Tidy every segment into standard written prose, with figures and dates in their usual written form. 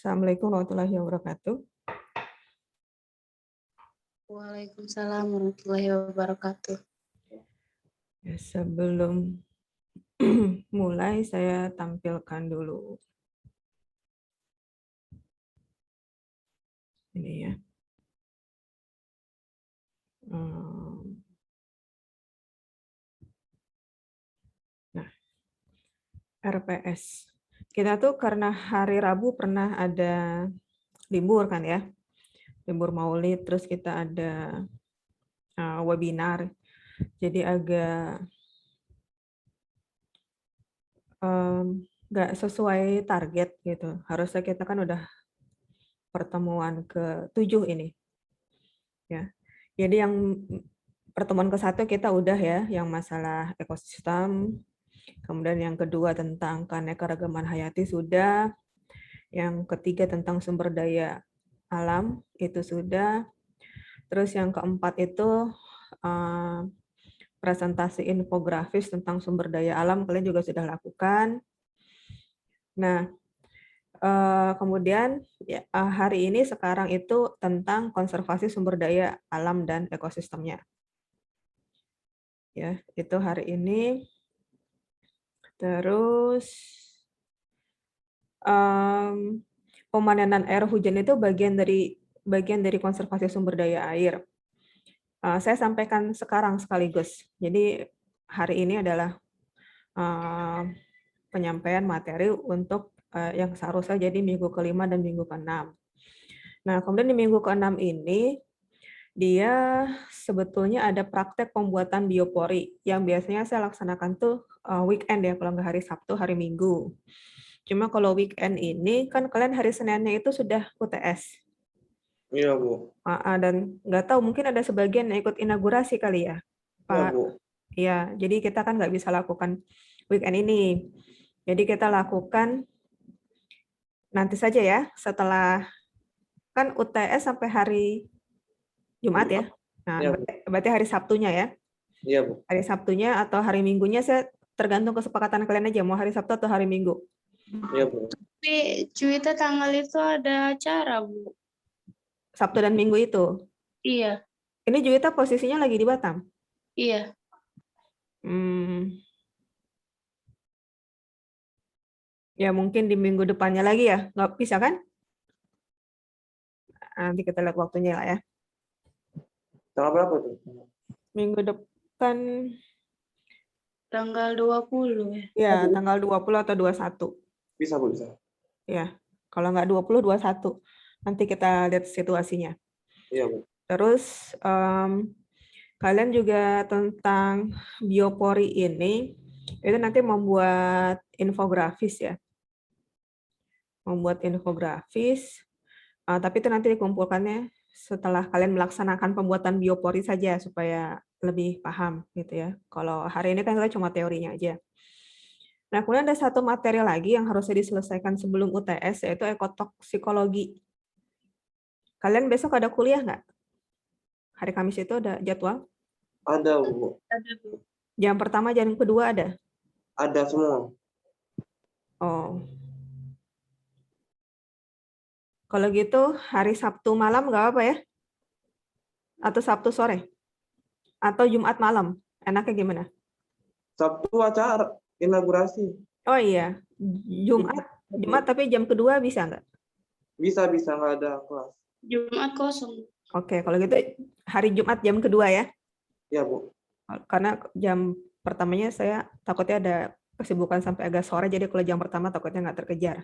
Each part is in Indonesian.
Assalamualaikum warahmatullahi wabarakatuh. Waalaikumsalam warahmatullahi wabarakatuh. Ya, sebelum mulai, saya tampilkan dulu ini ya. Nah, RPS. Kita tuh karena hari Rabu pernah ada libur kan ya, libur Maulid, terus kita ada webinar, jadi agak nggak sesuai target gitu. Harusnya kita kan udah pertemuan ke-7 ini. Ya. Jadi yang pertemuan ke-1 kita udah ya, yang masalah ekosistem. Kemudian yang kedua tentang keanekaragaman hayati sudah. Yang ketiga tentang sumber daya alam itu sudah. Terus yang keempat itu presentasi infografis tentang sumber daya alam kalian juga sudah lakukan. Nah, kemudian ya, hari ini sekarang itu tentang konservasi sumber daya alam dan ekosistemnya. Ya, itu hari ini. Terus pemanenan air hujan itu bagian dari konservasi sumber daya air. Saya sampaikan sekarang sekaligus. Jadi hari ini adalah penyampaian materi untuk yang seharusnya jadi minggu ke-5 dan minggu ke-6. Nah, kemudian di minggu ke-6 ini dia sebetulnya ada praktek pembuatan biopori yang biasanya saya laksanakan tuh weekend ya, kalau nggak hari Sabtu, hari Minggu. Cuma kalau weekend ini kan kalian hari Seninnya itu sudah UTS. Iya, Bu. Dan nggak tahu mungkin ada sebagian yang ikut inaugurasi kali ya, Iya, Pak. Bu. Ya, jadi kita kan nggak bisa lakukan weekend ini. Jadi kita lakukan nanti saja ya, setelah kan UTS sampai hari Jumat ya. Nah, Iya, Bu. berarti hari Sabtunya ya. Iya, Bu. Hari Sabtunya atau hari Minggunya saya tergantung kesepakatan kalian aja mau hari Sabtu atau hari Minggu. Iya, Bu. Tapi cuita tanggal itu ada acara, Bu. Sabtu dan Minggu itu. Iya, Ini Juwita posisinya lagi di Batam. iya. Ya mungkin di minggu depannya lagi ya, nggak bisa kan? Nanti kita lihat waktunya lah ya. Tanggal berapa tuh? Minggu depan, Tanggal 20 ya. ya tanggal 20 atau 21. Bisa, Bu, bisa. Ya, kalau nggak 20, 21. Nanti kita lihat situasinya. Iya, Bu. Terus kalian juga tentang biopori ini, itu nanti membuat infografis ya. Membuat infografis, tapi itu nanti dikumpulkannya setelah kalian melaksanakan pembuatan biopori saja supaya lebih paham gitu ya. Kalau hari ini kan kita cuma teorinya aja. Nah, kemudian ada satu materi lagi yang harusnya diselesaikan sebelum UTS, yaitu ekotoksikologi. Kalian besok ada kuliah nggak? Hari Kamis itu ada jadwal? Ada, Bu. Ada, Bu. Jam pertama, jam kedua ada? Ada semua. Oh. Kalau gitu, hari Sabtu malam nggak apa ya? Atau Sabtu sore? Atau Jumat malam? Enaknya gimana? Sabtu acara inaugurasi. Oh iya, Jumat tapi jam kedua bisa nggak? Bisa, nggak ada kelas. Jumat kosong. Oke, kalau gitu hari Jumat jam kedua ya. Iya, Bu. Karena jam pertamanya saya takutnya ada kesibukan sampai agak sore, jadi kalau jam pertama takutnya nggak terkejar.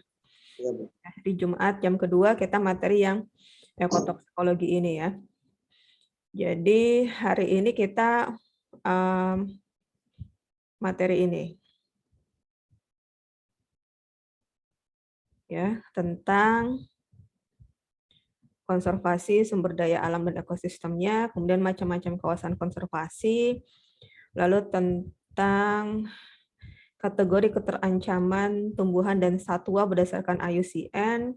Iya, Bu. Di Jumat jam kedua kita materi yang ekotoksikologi ini ya. Jadi hari ini kita materi ini ya tentang konservasi sumber daya alam dan ekosistemnya, kemudian macam-macam kawasan konservasi, lalu tentang kategori keterancaman tumbuhan dan satwa berdasarkan IUCN,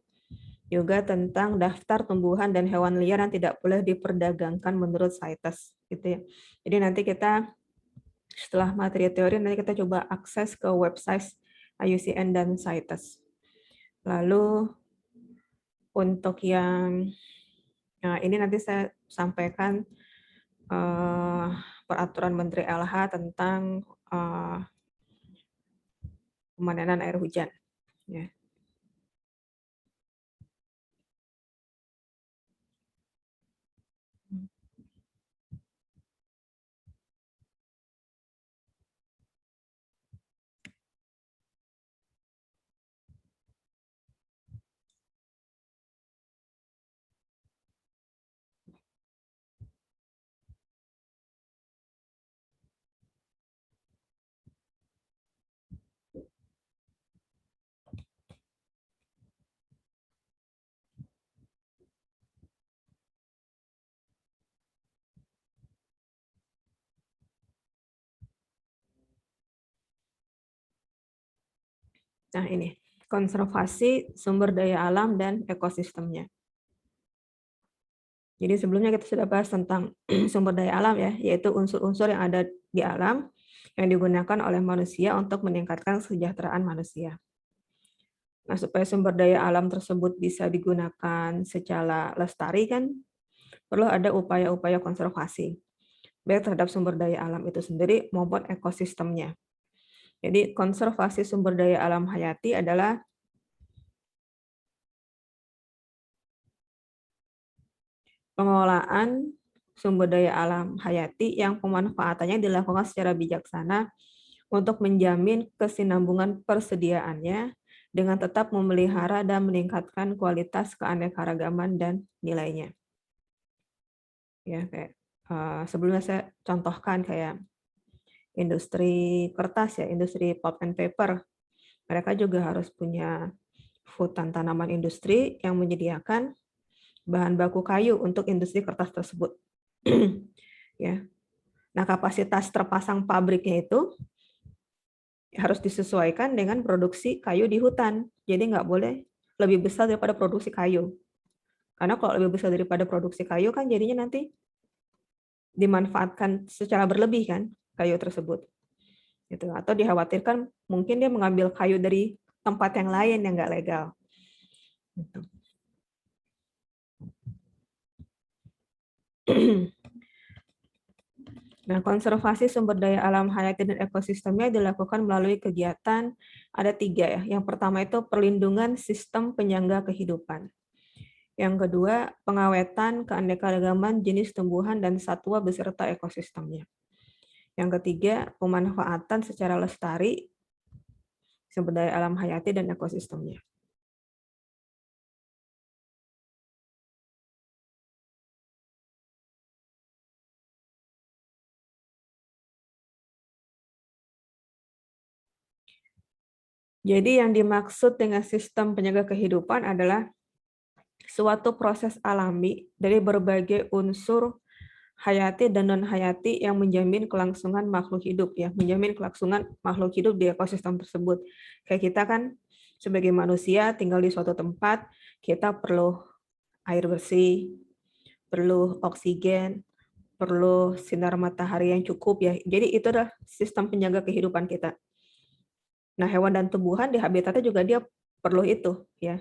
juga tentang daftar tumbuhan dan hewan liar yang tidak boleh diperdagangkan menurut CITES gitu ya. Jadi nanti kita setelah materi teori nanti kita coba akses ke website IUCN dan CITES. Lalu Untuk yang ini nanti saya sampaikan peraturan Menteri LH tentang pemanenan air hujan. Ya. Nah ini, konservasi sumber daya alam dan ekosistemnya. Jadi sebelumnya kita sudah bahas tentang sumber daya alam ya, yaitu unsur-unsur yang ada di alam yang digunakan oleh manusia untuk meningkatkan kesejahteraan manusia. Nah, supaya sumber daya alam tersebut bisa digunakan secara lestari kan perlu ada upaya-upaya konservasi, baik terhadap sumber daya alam itu sendiri maupun ekosistemnya. Jadi konservasi sumber daya alam hayati adalah pengelolaan sumber daya alam hayati yang pemanfaatannya dilakukan secara bijaksana untuk menjamin kesinambungan persediaannya dengan tetap memelihara dan meningkatkan kualitas keanekaragaman dan nilainya. Ya, kayak sebelumnya saya contohkan kayak industri kertas ya, industri pulp and paper. Mereka juga harus punya hutan tanaman industri yang menyediakan bahan baku kayu untuk industri kertas tersebut. Ya. Nah, kapasitas terpasang pabriknya itu harus disesuaikan dengan produksi kayu di hutan. Jadi nggak boleh lebih besar daripada produksi kayu. Karena kalau lebih besar daripada produksi kayu kan jadinya nanti dimanfaatkan secara berlebih kan kayu tersebut. Gitu. Atau dikhawatirkan mungkin dia mengambil kayu dari tempat yang lain yang nggak legal. Gitu. Nah, konservasi sumber daya alam hayati dan ekosistemnya dilakukan melalui kegiatan ada 3 ya. Yang pertama itu perlindungan sistem penyangga kehidupan. Yang kedua, pengawetan keanekaragaman jenis tumbuhan dan satwa beserta ekosistemnya. Yang ketiga, pemanfaatan secara lestari sumber daya alam hayati dan ekosistemnya. Jadi yang dimaksud dengan sistem penjaga kehidupan adalah suatu proses alami dari berbagai unsur hayati dan non-hayati yang menjamin kelangsungan makhluk hidup ya, menjamin kelangsungan makhluk hidup di ekosistem tersebut. Kayak kita kan sebagai manusia tinggal di suatu tempat, kita perlu air bersih, perlu oksigen, perlu sinar matahari yang cukup ya. Jadi itu adalah sistem penjaga kehidupan kita. Nah, hewan dan tumbuhan di habitatnya juga dia perlu itu ya.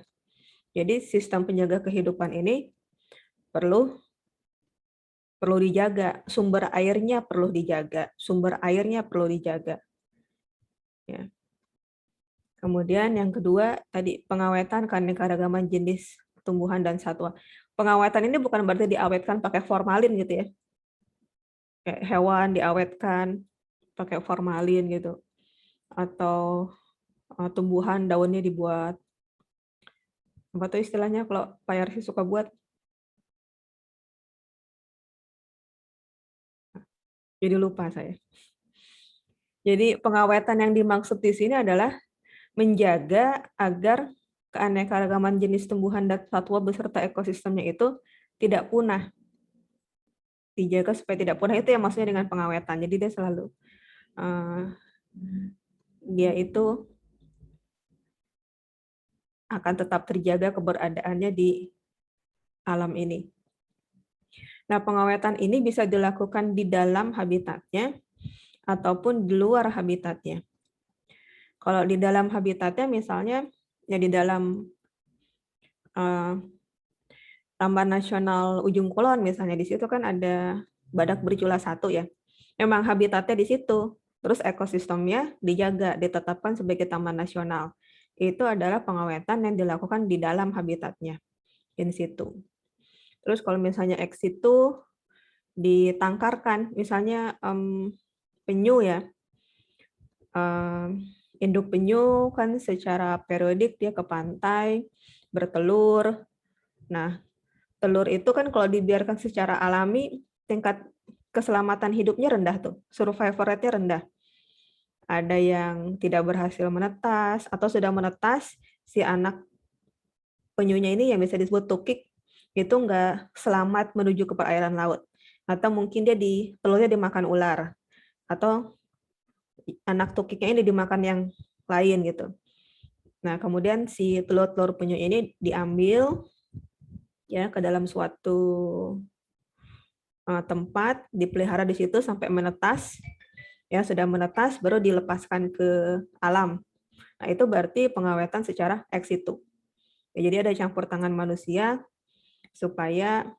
Jadi sistem penjaga kehidupan ini perlu dijaga, sumber airnya perlu dijaga, sumber airnya perlu dijaga. Ya. Kemudian yang kedua tadi pengawetan keanekaragaman jenis tumbuhan dan satwa. Pengawetan ini bukan berarti diawetkan pakai formalin gitu ya. Kayak hewan diawetkan pakai formalin gitu. Atau tumbuhan daunnya dibuat apa tuh istilahnya kalau Pak Yarsi suka buat? Jadi lupa saya. Jadi pengawetan yang dimaksud di sini adalah menjaga agar keanekaragaman jenis tumbuhan dan satwa beserta ekosistemnya itu tidak punah. Dijaga supaya tidak punah itu yang maksudnya dengan pengawetan. Jadi dia selalu dia itu akan tetap terjaga keberadaannya di alam ini. Nah, pengawetan ini bisa dilakukan di dalam habitatnya ataupun di luar habitatnya. Kalau di dalam habitatnya misalnya ya di dalam Taman Nasional Ujung Kulon misalnya, di situ kan ada badak bercula 1 ya. Memang habitatnya di situ. Terus ekosistemnya dijaga, ditetapkan sebagai taman nasional. Itu adalah pengawetan yang dilakukan di dalam habitatnya, in situ. Terus kalau misalnya ex situ ditangkarkan, misalnya penyu ya, induk penyu kan secara periodik dia ke pantai, bertelur. Nah, telur itu kan kalau dibiarkan secara alami, tingkat keselamatan hidupnya rendah tuh, survival rate-nya rendah. Ada yang tidak berhasil menetas, atau sudah menetas, si anak penyunya ini yang bisa disebut tukik, itu nggak selamat menuju ke perairan laut. Atau mungkin dia telurnya dimakan ular, atau anak tukiknya ini dimakan yang lain gitu. Nah, kemudian si telur-telur penyu ini diambil ya ke dalam suatu tempat, dipelihara di situ sampai menetas. Ya, sudah menetas baru dilepaskan ke alam. Nah, itu berarti pengawetan secara ex situ. Ya, jadi ada campur tangan manusia supaya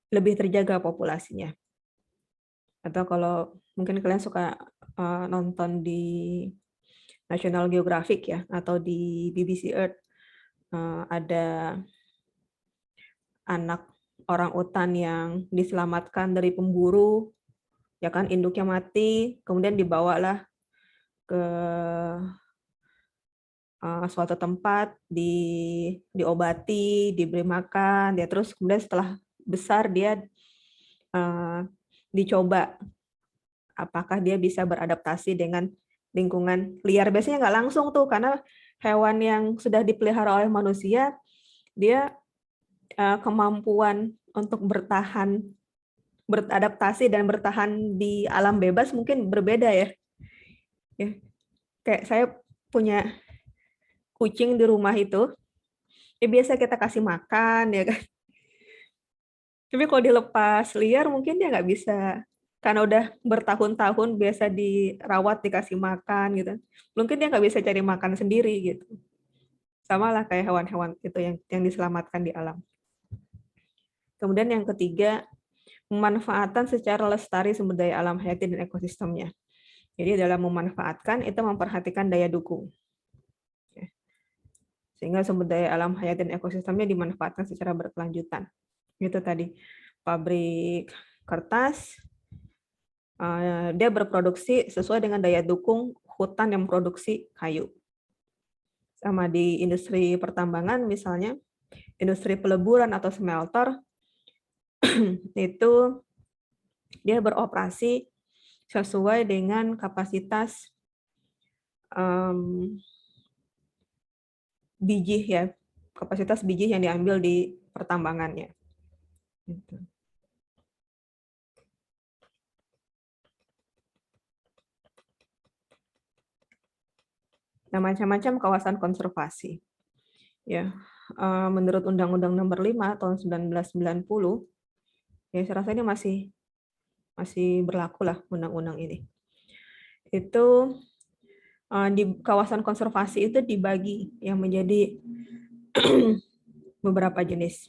lebih terjaga populasinya. Atau kalau mungkin kalian suka nonton di National Geographic ya, atau di BBC Earth, ada anak orang utan yang diselamatkan dari pemburu, ya kan, induknya mati, kemudian dibawalah ke suatu tempat, diobati, diberi makan, ya terus kemudian setelah besar dia dicoba apakah dia bisa beradaptasi dengan lingkungan liar. Biasanya nggak langsung tuh, karena hewan yang sudah dipelihara oleh manusia, dia kemampuan untuk bertahan, beradaptasi dan bertahan di alam bebas mungkin berbeda ya. Kayak saya punya kucing di rumah itu, ya biasa kita kasih makan ya kan. Tapi kalau dilepas liar mungkin dia nggak bisa, karena udah bertahun-tahun biasa dirawat, dikasih makan gitu. Mungkin dia nggak bisa cari makan sendiri gitu. Sama lah kayak hewan-hewan itu yang diselamatkan di alam. Kemudian yang ketiga, pemanfaatan secara lestari sumber daya alam hayati dan ekosistemnya. Jadi dalam memanfaatkan itu memperhatikan daya dukung. Sehingga sumber daya alam hayati dan ekosistemnya dimanfaatkan secara berkelanjutan. Itu tadi, pabrik kertas, dia berproduksi sesuai dengan daya dukung hutan yang produksi kayu. Sama di industri pertambangan misalnya, industri peleburan atau smelter, itu dia beroperasi sesuai dengan kapasitas biji ya, kapasitas biji yang diambil di pertambangannya. Gitu. Nah, macam-macam kawasan konservasi. Ya, menurut Undang-Undang Nomor 5 tahun 1990, ya saya rasa ini masih berlaku lah undang-undang ini. Itu di kawasan konservasi itu dibagi yang menjadi beberapa jenis.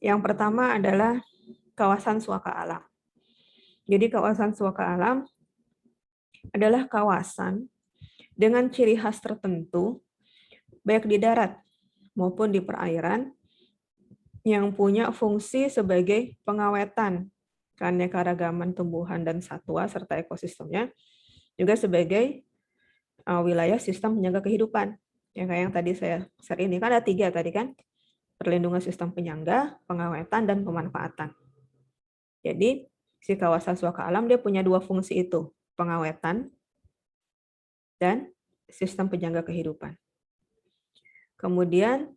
Yang pertama adalah kawasan suaka alam. Jadi kawasan suaka alam adalah kawasan dengan ciri khas tertentu, baik di darat maupun di perairan, yang punya fungsi sebagai pengawetan keanekaragaman tumbuhan dan satwa serta ekosistemnya, juga sebagai wilayah sistem penyangga kehidupan. Ya, kayak yang tadi saya share ini, kan ada 3 tadi kan, perlindungan sistem penyangga, pengawetan, dan pemanfaatan. Jadi, si kawasan suaka alam dia punya 2 fungsi itu, pengawetan dan sistem penyangga kehidupan. Kemudian,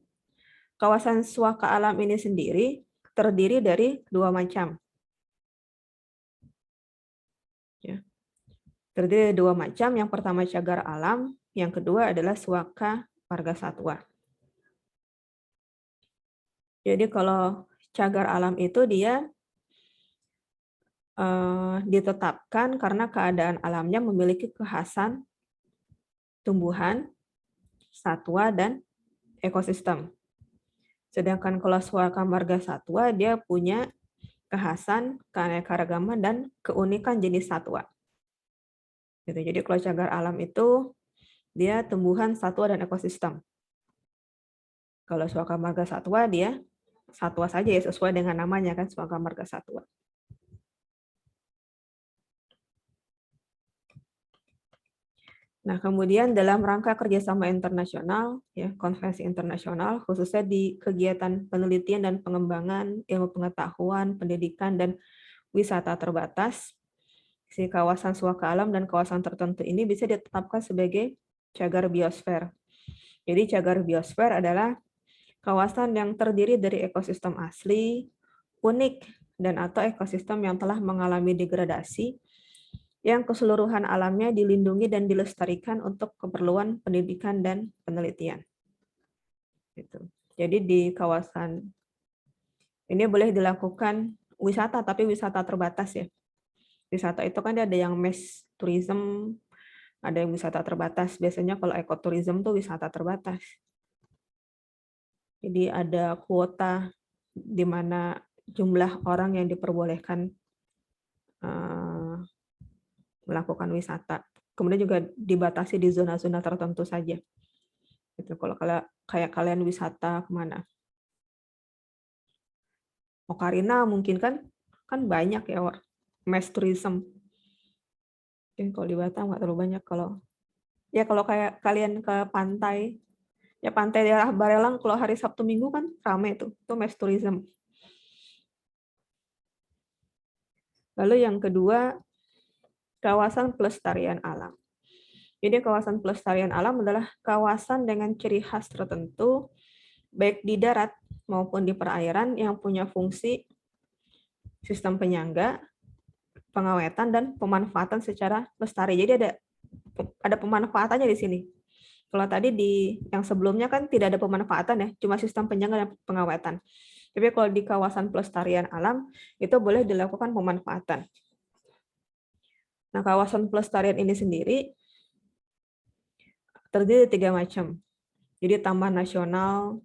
kawasan suaka alam ini sendiri terdiri dari 2 macam. Ya. Terdiri dari 2 macam, yang pertama cagar alam, yang kedua adalah suaka marga satwa. Jadi kalau cagar alam itu dia ditetapkan karena keadaan alamnya memiliki kekhasan tumbuhan, satwa, dan ekosistem. Sedangkan kalau Swaka Marga Satwa dia punya kekhasan, keanekaragaman, dan keunikan jenis satwa. Gitu. Jadi kalau cagar alam itu dia tumbuhan, satwa, dan ekosistem. Kalau Swaka Marga Satwa dia satwa saja ya, sesuai dengan namanya kan, Swaka Marga Satwa. Nah, kemudian dalam rangka kerjasama internasional, ya, konferensi internasional, khususnya di kegiatan penelitian dan pengembangan ilmu pengetahuan, pendidikan, dan wisata terbatas, si kawasan Swaka Alam dan kawasan tertentu ini bisa ditetapkan sebagai cagar biosfer. Jadi cagar biosfer adalah kawasan yang terdiri dari ekosistem asli, unik, dan atau ekosistem yang telah mengalami degradasi, yang keseluruhan alamnya dilindungi dan dilestarikan untuk keperluan pendidikan dan penelitian. Gitu. Jadi di kawasan ini boleh dilakukan wisata, tapi wisata terbatas ya. Wisata itu kan ada yang mass tourism, ada yang wisata terbatas. Biasanya kalau ekoturism tuh wisata terbatas. Jadi ada kuota di mana jumlah orang yang diperbolehkan melakukan wisata. Kemudian juga dibatasi di zona-zona tertentu saja. Gitu. Kalau kayak kalian wisata kemana? Ocarina mungkin kan banyak ya mass tourism. Mungkin kalau di Batam nggak terlalu banyak. Kalau kayak kalian ke pantai, ya pantai daerah Barelang kalau hari Sabtu Minggu kan ramai itu mass tourism. Lalu yang kedua, kawasan pelestarian alam. Jadi kawasan pelestarian alam adalah kawasan dengan ciri khas tertentu, baik di darat maupun di perairan yang punya fungsi sistem penyangga, pengawetan, dan pemanfaatan secara lestari. Jadi ada pemanfaatannya di sini. Kalau tadi di yang sebelumnya kan tidak ada pemanfaatan ya, cuma sistem penyangga dan pengawetan. Tapi kalau di kawasan pelestarian alam, itu boleh dilakukan pemanfaatan. Nah, kawasan pelestarian ini sendiri terdiri dari 3 macam. Jadi taman nasional,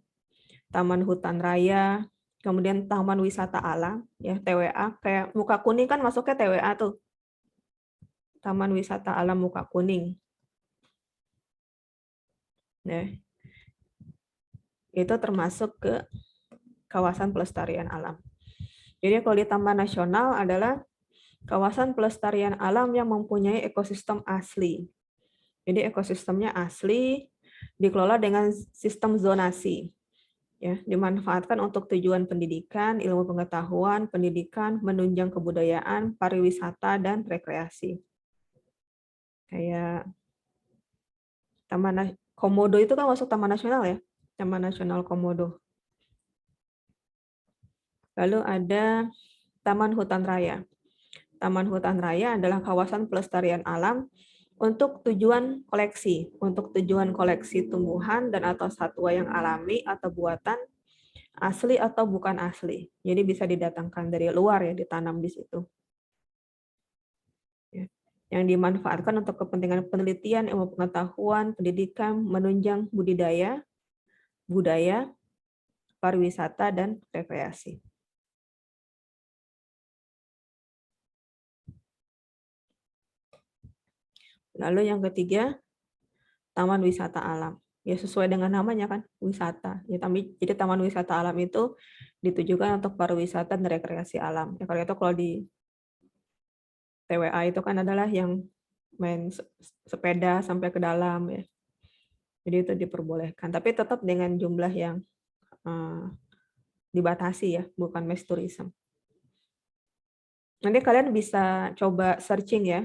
taman hutan raya, kemudian taman wisata alam, ya TWA. Kayak Muka Kuning kan masuknya TWA tuh. Taman wisata alam Muka Kuning. Nah, itu termasuk ke kawasan pelestarian alam. Jadi kalau di taman nasional adalah kawasan pelestarian alam yang mempunyai ekosistem asli. Jadi ekosistemnya asli, dikelola dengan sistem zonasi. Ya, dimanfaatkan untuk tujuan pendidikan, ilmu pengetahuan, pendidikan, menunjang kebudayaan, pariwisata, dan rekreasi. Kayak Taman Komodo itu kan masuk Taman Nasional ya, Taman Nasional Komodo. Lalu ada Taman Hutan Raya. Taman Hutan Raya adalah kawasan pelestarian alam untuk tujuan koleksi tumbuhan dan atau satwa yang alami atau buatan, asli atau bukan asli. Jadi bisa didatangkan dari luar ya, ditanam di situ. Yang dimanfaatkan untuk kepentingan penelitian, ilmu pengetahuan, pendidikan, menunjang budaya, pariwisata, dan rekreasi. Lalu yang ketiga, taman wisata alam. Ya sesuai dengan namanya kan, wisata. Ya, jadi taman wisata alam itu ditujukan untuk pariwisata dan rekreasi alam. Ya, kalau di TWA itu kan adalah yang main sepeda sampai ke dalam ya. Jadi itu diperbolehkan. Tapi tetap dengan jumlah yang dibatasi ya, bukan mass tourism. Nanti kalian bisa coba searching ya,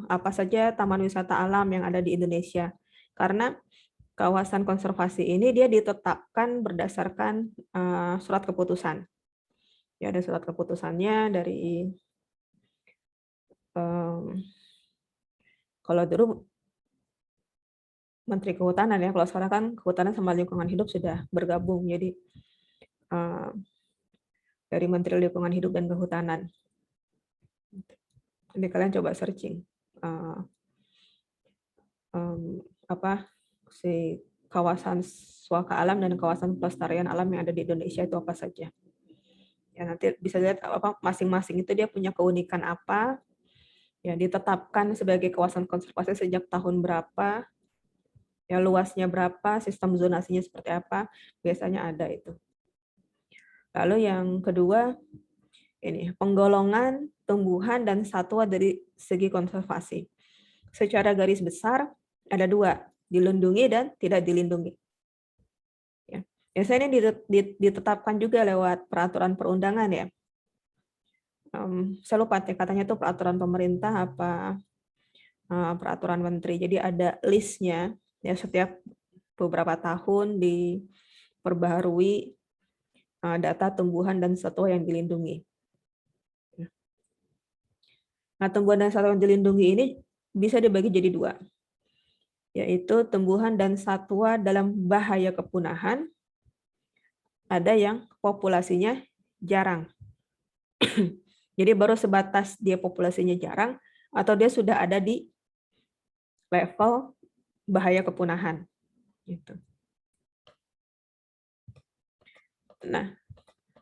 apa saja taman wisata alam yang ada di Indonesia. Karena kawasan konservasi ini dia ditetapkan berdasarkan surat keputusan. Ya, ada surat keputusannya dari kalau dulu Menteri Kehutanan ya, kalau sekarang kan Kehutanan sama Lingkungan Hidup sudah bergabung. Jadi dari Menteri Lingkungan Hidup dan Kehutanan. Nanti kalian coba searching kawasan suaka alam dan kawasan pelestarian alam yang ada di Indonesia itu apa saja. Ya, nanti bisa lihat apa masing-masing itu dia punya keunikan apa. Ya, ditetapkan sebagai kawasan konservasi sejak tahun berapa. Ya, luasnya berapa, sistem zonasinya seperti apa, biasanya ada itu. Lalu yang kedua, ini penggolongan tumbuhan dan satwa dari segi konservasi. Secara garis besar ada dua, dilindungi dan tidak dilindungi. Ya. Biasanya ini ditetapkan juga lewat peraturan perundangan ya. Saya lupa katanya itu peraturan pemerintah apa peraturan menteri. Jadi ada listnya ya, setiap beberapa tahun diperbaharui data tumbuhan dan satwa yang dilindungi. Nah, tumbuhan dan satwa yang dilindungi ini bisa dibagi jadi dua, yaitu tumbuhan dan satwa dalam bahaya kepunahan, ada yang populasinya jarang. Jadi baru sebatas dia populasinya jarang, atau dia sudah ada di level bahaya kepunahan. Gitu. Nah,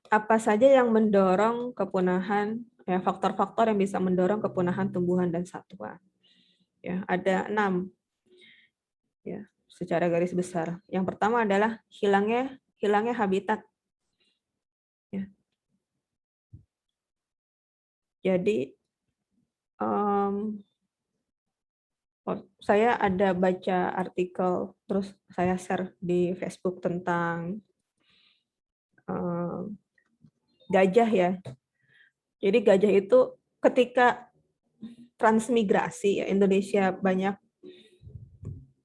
apa saja yang mendorong kepunahan, ya, faktor-faktor yang bisa mendorong kepunahan tumbuhan dan satwa? Ya, ada 6. Ya, secara garis besar. Yang pertama adalah hilangnya habitat. Ya. Jadi saya ada baca artikel, terus saya share di Facebook tentang gajah ya. Jadi gajah itu ketika transmigrasi, ya, Indonesia banyak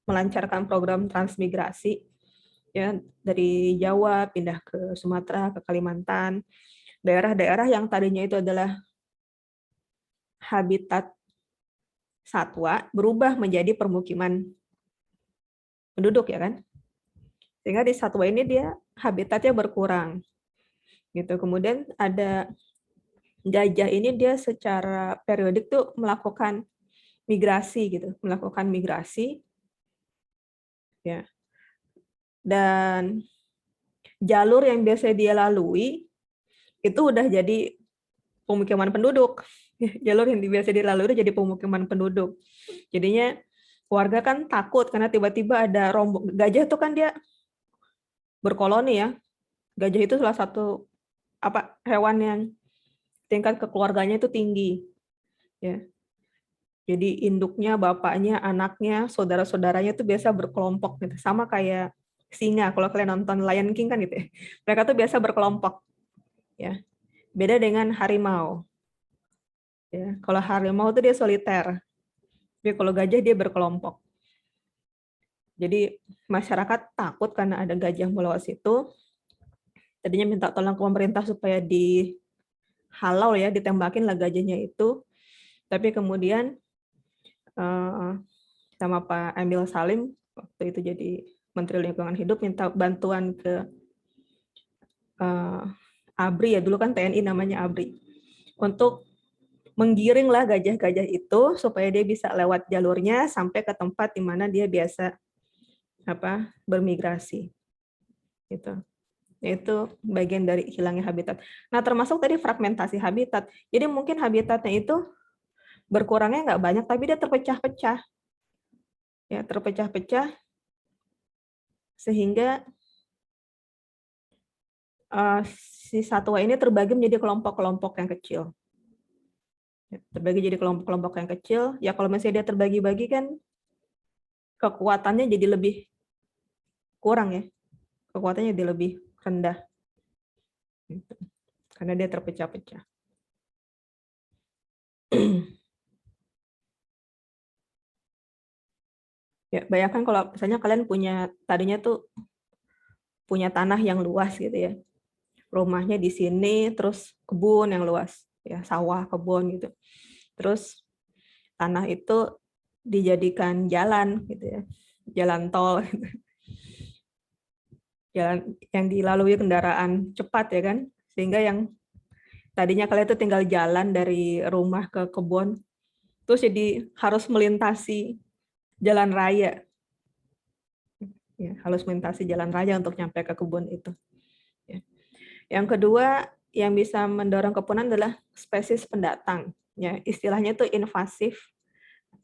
melancarkan program transmigrasi ya, dari Jawa pindah ke Sumatera, ke Kalimantan. Daerah-daerah yang tadinya itu adalah habitat satwa berubah menjadi permukiman penduduk ya kan. Sehingga di satwa ini dia habitatnya berkurang. Gitu. Kemudian ada gajah ini dia secara periodik tuh melakukan migrasi gitu, melakukan migrasi ya. Dan jalur yang biasa dia lalui itu udah jadi pemukiman penduduk. Jalur yang biasa dilalui udah jadi pemukiman penduduk. Jadinya warga kan takut karena tiba-tiba ada rombongan gajah itu kan dia berkoloni ya. Gajah itu salah satu hewan yang tingkat kekeluarganya itu tinggi. Ya. Jadi induknya, bapaknya, anaknya, saudara-saudaranya itu biasa berkelompok gitu. Sama kayak singa kalau kalian nonton Lion King kan gitu ya. Mereka tuh biasa berkelompok. Ya. Beda dengan harimau. Ya, kalau harimau itu dia soliter. Tapi kalau gajah dia berkelompok. Jadi masyarakat takut karena ada gajah melewat situ. Tadinya minta tolong ke pemerintah supaya dihalau ya, ditembakin lah gajahnya itu. Tapi kemudian sama Pak Emil Salim waktu itu jadi Menteri Lingkungan Hidup minta bantuan ke ABRI ya, dulu kan TNI namanya ABRI, untuk menggiringlah gajah-gajah itu supaya dia bisa lewat jalurnya sampai ke tempat di mana dia biasa bermigrasi. Gitu. Itu bagian dari hilangnya habitat. Nah, termasuk tadi fragmentasi habitat. Jadi mungkin habitatnya itu berkurangnya nggak banyak, tapi dia terpecah-pecah. Ya, terpecah-pecah sehingga si satwa ini terbagi menjadi kelompok-kelompok yang kecil. Terbagi jadi kelompok-kelompok yang kecil. Ya kalau misalnya dia terbagi-bagi kan kekuatannya jadi lebih kurang ya. Kekuatannya jadi lebih rendah. Karena dia terpecah-pecah. Ya, bayangkan kalau misalnya kalian tadinya tuh punya tanah yang luas gitu ya. Rumahnya di sini, terus kebun yang luas, ya sawah, kebun gitu. Terus tanah itu dijadikan jalan gitu ya, jalan tol, gitu. Jalan yang dilalui kendaraan cepat ya kan, sehingga yang tadinya kalian itu tinggal jalan dari rumah ke kebun, terus jadi harus melintasi jalan raya. Ya, harus melintasi jalan raya untuk nyampe ke kebun itu. Ya. Yang kedua yang bisa mendorong kepunahan adalah spesies pendatang. Ya, istilahnya itu invasive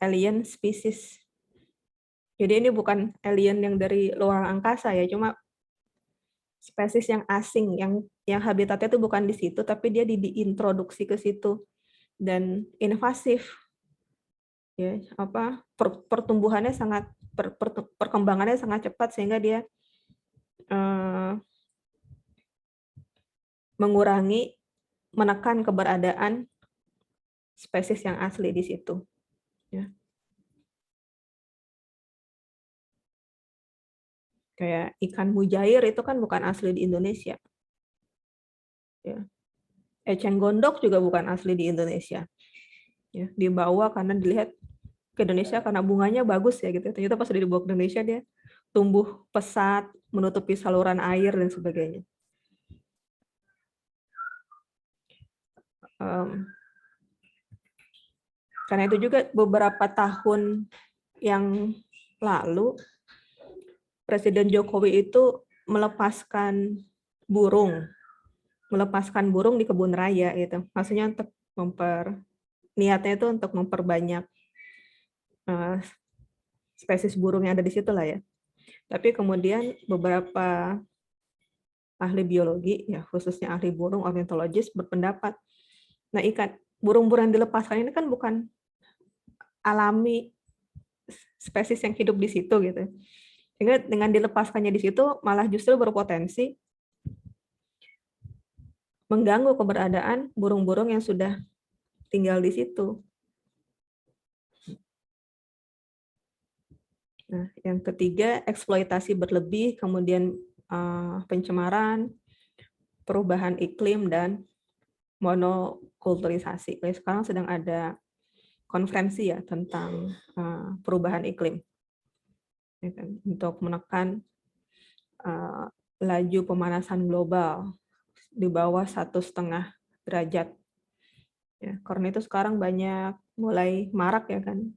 alien species. Jadi ini bukan alien yang dari luar angkasa ya, cuma spesies yang asing, yang habitatnya itu bukan di situ, tapi dia diintroduksi ke situ dan invasif. Ya, pertumbuhannya sangat perkembangannya sangat cepat sehingga dia menekan keberadaan spesies yang asli di situ. Ya. Kayak ikan mujair itu kan bukan asli di Indonesia. Ya. Eceng gondok juga bukan asli di Indonesia. Ya, dibawa karena dilihat ke Indonesia karena bunganya bagus ya gitu. Ternyata pas dibawa ke Indonesia dia tumbuh pesat, menutupi saluran air dan sebagainya. Karena itu juga beberapa tahun yang lalu Presiden Jokowi itu melepaskan burung di kebun raya gitu. Maksudnya untuk niatnya itu untuk memperbanyak spesies burung yang ada di situ lah ya. Tapi kemudian beberapa ahli biologi ya khususnya ahli burung ornitologis berpendapat, nah burung-burung yang dilepaskan ini kan bukan alami spesies yang hidup di situ gitu. Sehingga dengan dilepaskannya di situ malah justru berpotensi mengganggu keberadaan burung-burung yang sudah tinggal di situ. Nah, yang ketiga, eksploitasi berlebih, kemudian pencemaran, perubahan iklim, dan monokulturisasi. Sekarang sedang ada konferensi ya tentang perubahan iklim. Ya kan? Untuk menekan laju pemanasan global di bawah 1,5 derajat. Ya, karena itu sekarang banyak mulai marak ya kan,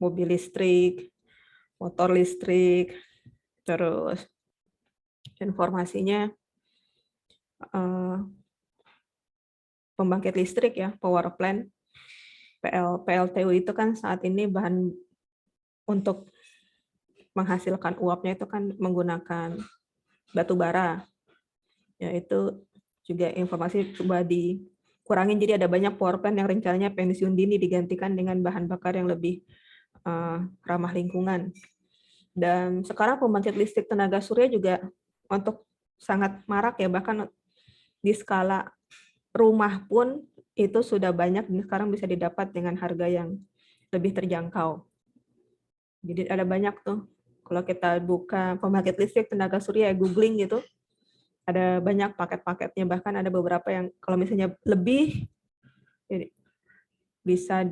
mobil listrik, motor listrik, terus informasinya pembangkit listrik ya, power plant, PLTU itu kan saat ini bahan untuk menghasilkan uapnya itu kan menggunakan batu bara. Ya, itu juga informasi coba dikurangin, jadi ada banyak power plant yang rencananya pensiun dini digantikan dengan bahan bakar yang lebih ramah lingkungan. Dan sekarang pembangkit listrik tenaga surya juga untuk sangat marak ya, bahkan di skala rumah pun itu sudah banyak dan sekarang bisa didapat dengan harga yang lebih terjangkau. Jadi ada banyak tuh, kalau kita buka pembangkit listrik tenaga surya, googling gitu, ada banyak paket-paketnya, bahkan ada beberapa yang kalau misalnya lebih jadi bisa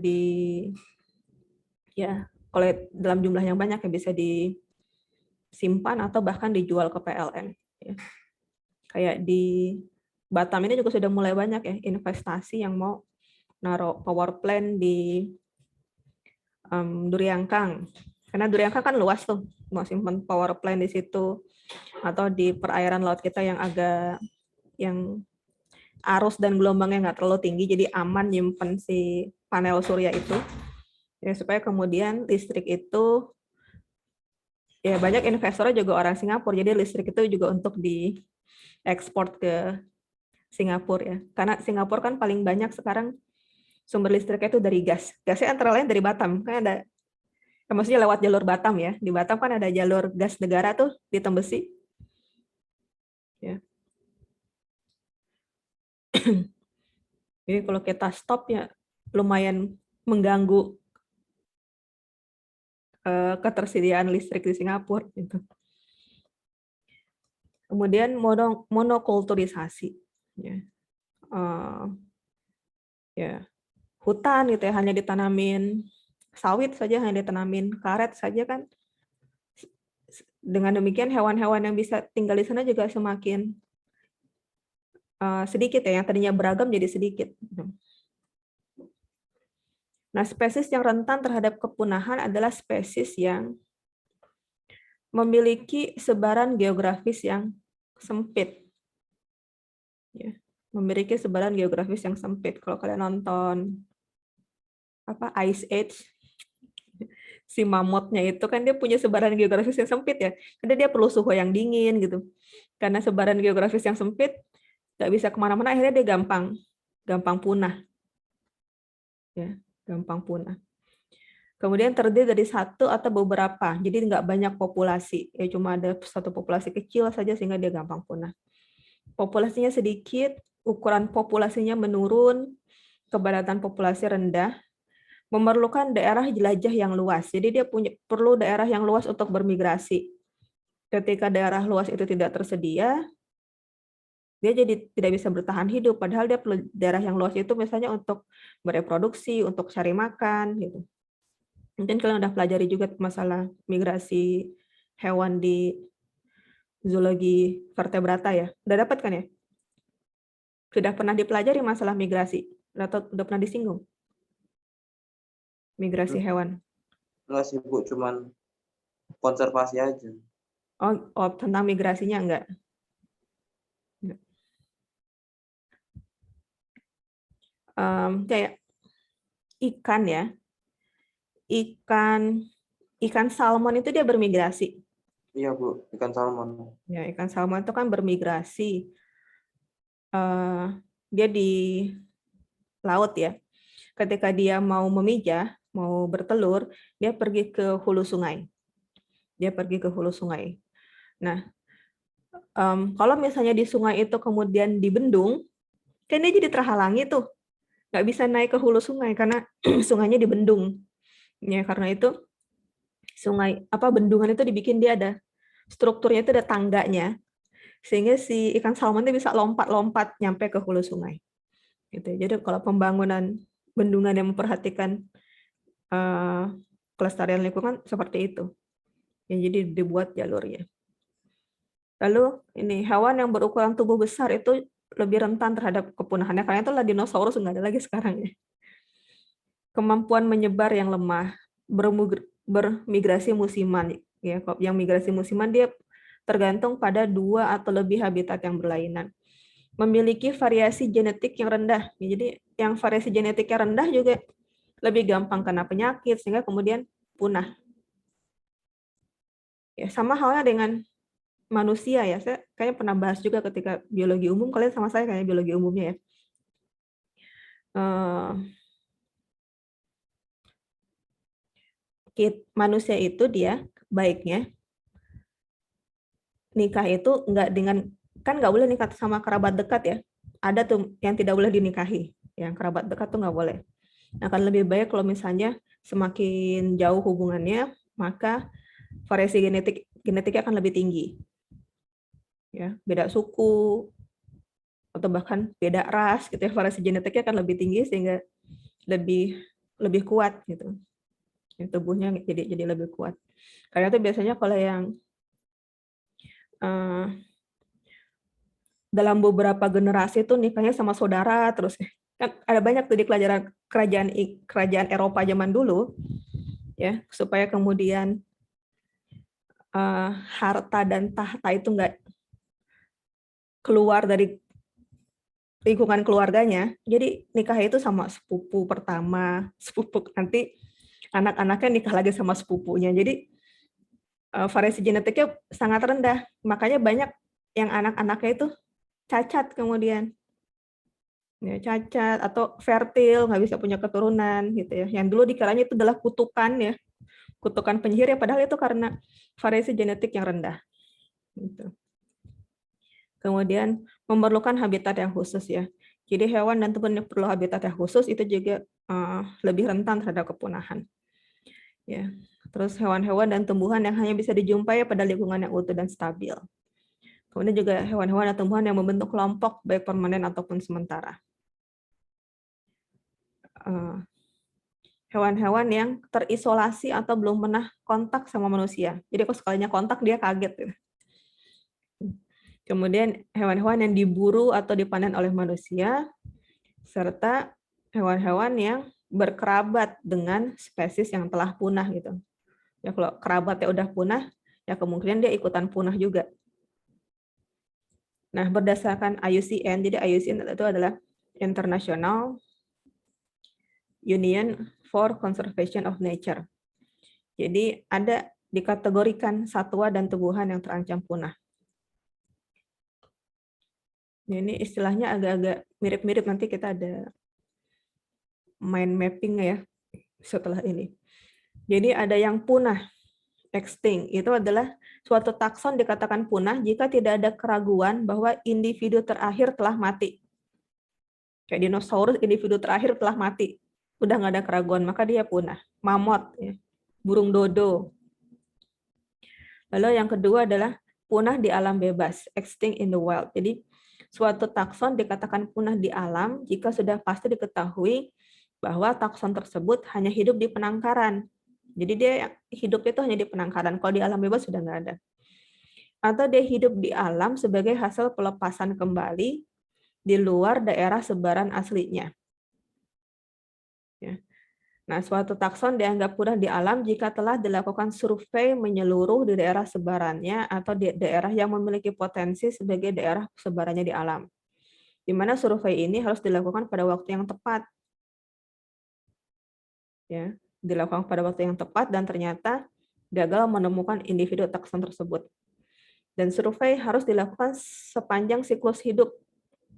kalau dalam jumlah yang banyak ya bisa disimpan atau bahkan dijual ke PLN. Ya. Kayak di Batam ini juga sudah mulai banyak ya investasi yang mau naruh power plant di Duriangkang. Karena Duriangkang kan luas tuh, mau simpan power plant di situ, atau di perairan laut kita yang arus dan gelombangnya nggak terlalu tinggi, jadi aman nyimpen si panel surya itu. Ya, supaya kemudian listrik itu, ya banyak investornya juga orang Singapura, jadi listrik itu juga untuk diekspor ke Singapura ya. Karena Singapura kan paling banyak sekarang sumber listriknya itu dari gas. Gasnya antara lain dari Batam, kan ada, maksudnya lewat jalur Batam ya. Di Batam kan ada jalur gas negara tuh di Tembesi. Ya. Jadi kalau kita stop ya lumayan mengganggu ketersediaan listrik di Singapura gitu. Kemudian monokulturisasi, ya hutan gitu ya, hanya ditanamin sawit saja, hanya ditanamin karet saja kan. Dengan demikian hewan-hewan yang bisa tinggal di sana juga semakin sedikit ya, yang tadinya beragam jadi sedikit. Nah, spesies yang rentan terhadap kepunahan adalah spesies yang memiliki sebaran geografis yang sempit. Ya, memiliki sebaran geografis yang sempit. Kalau kalian nonton apa Ice Age, si mamutnya itu kan dia punya sebaran geografis yang sempit ya. Karena dia perlu suhu yang dingin gitu. Karena sebaran geografis yang sempit, nggak bisa kemana-mana, akhirnya dia gampang punah. Ya, gampang punah. Kemudian terdiri dari satu atau beberapa, jadi nggak banyak populasi, ya cuma ada satu populasi kecil saja sehingga dia gampang punah. Populasinya sedikit, ukuran populasinya menurun, kepadatan populasi rendah, memerlukan daerah jelajah yang luas. Jadi dia perlu daerah yang luas untuk bermigrasi. Ketika daerah luas itu tidak tersedia, dia jadi tidak bisa bertahan hidup. Padahal dia perlu daerah yang luas itu misalnya untuk bereproduksi, untuk cari makan, gitu. Mungkin kalian udah pelajari juga masalah migrasi hewan di zoologi vertebrata ya. Udah dapat kan ya? Sudah pernah dipelajari masalah migrasi? Atau udah pernah disinggung? Migrasi hewan. Enggak sih Bu, cuman konservasi aja. Oh, tentang migrasinya enggak? Kayak ikan ya. Ikan salmon itu dia bermigrasi. Iya Bu, ikan salmon. Ya, ikan salmon itu kan bermigrasi. Dia di laut ya. Ketika dia mau memijah, mau bertelur, dia pergi ke hulu sungai. Nah, kalau misalnya di sungai itu kemudian dibendung, kan dia jadi terhalangi tuh. Nggak bisa naik ke hulu sungai karena sungainya dibendung. Ya, karena itu bendungan itu dibikin dia ada strukturnya, itu ada tangganya, sehingga si ikan salmon itu bisa lompat-lompat nyampe ke hulu sungai. Gitu. Jadi kalau pembangunan bendungan yang memperhatikan kelestarian lingkungan seperti itu. Ya, jadi dibuat jalurnya. Lalu ini hewan yang berukuran tubuh besar itu lebih rentan terhadap kepunahannya, karena itulah dinosaurus nggak ada lagi sekarang ya. Kemampuan menyebar yang lemah, bermigrasi musiman ya. Yang migrasi musiman dia tergantung pada 2 atau lebih habitat yang berlainan. Memiliki variasi genetik yang rendah. Jadi yang variasi genetiknya rendah juga lebih gampang kena penyakit sehingga kemudian punah. Ya, sama halnya dengan manusia ya. Saya kayaknya pernah bahas juga ketika biologi umum, kalian sama saya kayaknya biologi umumnya ya. Manusia itu dia baiknya nikah itu nggak boleh nikah sama kerabat dekat ya. Ada tuh yang tidak boleh dinikahi, yang kerabat dekat tuh nggak boleh. Akan lebih baik kalau misalnya semakin jauh hubungannya, maka variasi genetiknya akan lebih tinggi. Ya, beda suku atau bahkan beda ras gitu ya, variasi genetiknya akan lebih tinggi sehingga lebih kuat gitu. Tubuhnya jadi lebih kuat. Karena itu biasanya kalau yang dalam beberapa generasi tuh nikahnya sama saudara terus, kan ada banyak tuh di kerajaan Eropa zaman dulu ya, supaya kemudian harta dan tahta itu nggak keluar dari lingkungan keluarganya, jadi nikah itu sama sepupu pertama, sepupu nanti anak-anaknya nikah lagi sama sepupunya, jadi variasi genetiknya sangat rendah, makanya banyak yang anak-anaknya itu cacat kemudian. Ya, cacat atau fertil, nggak bisa punya keturunan gitu ya. Yang dulu dikiranya itu adalah kutukan ya, kutukan penyihir ya, padahal itu karena variasi genetik yang rendah. Gitu. Kemudian memerlukan habitat yang khusus ya. Jadi hewan dan tumbuhan yang perlu habitat yang khusus itu juga lebih rentan terhadap kepunahan. Ya. Terus hewan-hewan dan tumbuhan yang hanya bisa dijumpai pada lingkungan yang utuh dan stabil. Kemudian juga hewan-hewan dan tumbuhan yang membentuk kelompok baik permanen ataupun sementara. Hewan-hewan yang terisolasi atau belum pernah kontak sama manusia. Jadi kalau sekalinya kontak dia kaget. Kemudian hewan-hewan yang diburu atau dipanen oleh manusia, serta hewan-hewan yang berkerabat dengan spesies yang telah punah gitu. Ya kalau kerabatnya udah punah, ya kemungkinan dia ikutan punah juga. Nah, berdasarkan IUCN, jadi IUCN itu adalah International Union for Conservation of Nature. Jadi ada dikategorikan satwa dan tumbuhan yang terancam punah. Ini istilahnya agak-agak mirip-mirip, nanti kita ada mind mapping ya setelah ini. Jadi ada yang punah, extinct, itu adalah suatu takson dikatakan punah jika tidak ada keraguan bahwa individu terakhir telah mati. Kayak dinosaurus, individu terakhir telah mati. Udah nggak ada keraguan, maka dia punah. Mamut, ya. Burung dodo. Lalu yang kedua adalah punah di alam bebas, extinct in the wild. Jadi suatu takson dikatakan punah di alam jika sudah pasti diketahui bahwa takson tersebut hanya hidup di penangkaran. Jadi dia hidup itu hanya di penangkaran, kalau di alam bebas sudah nggak ada. Atau dia hidup di alam sebagai hasil pelepasan kembali di luar daerah sebaran aslinya. Ya. Nah, suatu takson dianggap punah di alam jika telah dilakukan survei menyeluruh di daerah sebarannya atau di daerah yang memiliki potensi sebagai daerah sebarannya di alam. Di mana survei ini harus dilakukan pada waktu yang tepat. Ya, dilakukan pada waktu yang tepat dan ternyata gagal menemukan individu takson tersebut. Dan survei harus dilakukan sepanjang siklus hidup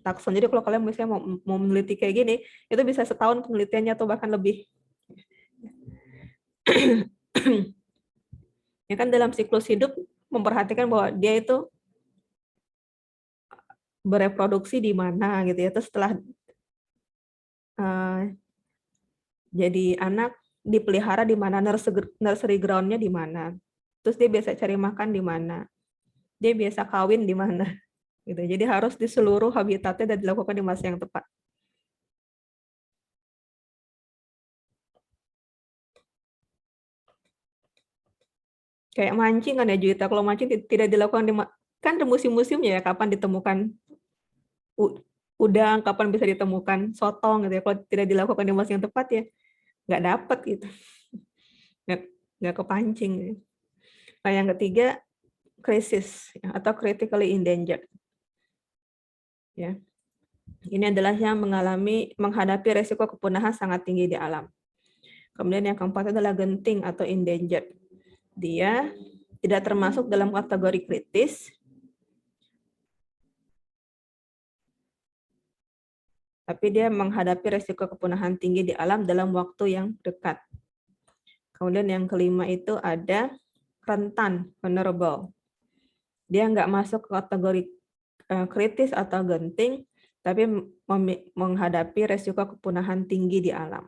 takson. Jadi kalau kalian misalnya mau meneliti kayak gini, itu bisa setahun penelitiannya atau bahkan lebih. Ya kan dalam siklus hidup memperhatikan bahwa dia itu bereproduksi di mana gitu ya. Terus setelah jadi anak dipelihara di mana, nursery ground-nya di mana. Terus dia biasa cari makan di mana. Dia biasa kawin di mana. Gitu. Jadi harus di seluruh habitatnya dan dilakukan di masa yang tepat. Kayak mancing kan ya Juwita, kalau mancing tidak dilakukan kan ada musim-musimnya ya, kapan ditemukan udang, kapan bisa ditemukan sotong gitu ya. Kalau tidak dilakukan di masa yang tepat ya nggak dapat gitu. Nggak kepancing. Gitu. Nah, yang ketiga krisis ya, atau critically endangered. Ya. Ini adalah yang menghadapi resiko kepunahan sangat tinggi di alam. Kemudian yang keempat adalah genting atau endangered. Dia tidak termasuk dalam kategori kritis, tapi dia menghadapi resiko kepunahan tinggi di alam dalam waktu yang dekat. Kemudian yang kelima itu ada rentan, vulnerable. Dia nggak masuk ke kategori kritis atau genting, tapi menghadapi resiko kepunahan tinggi di alam.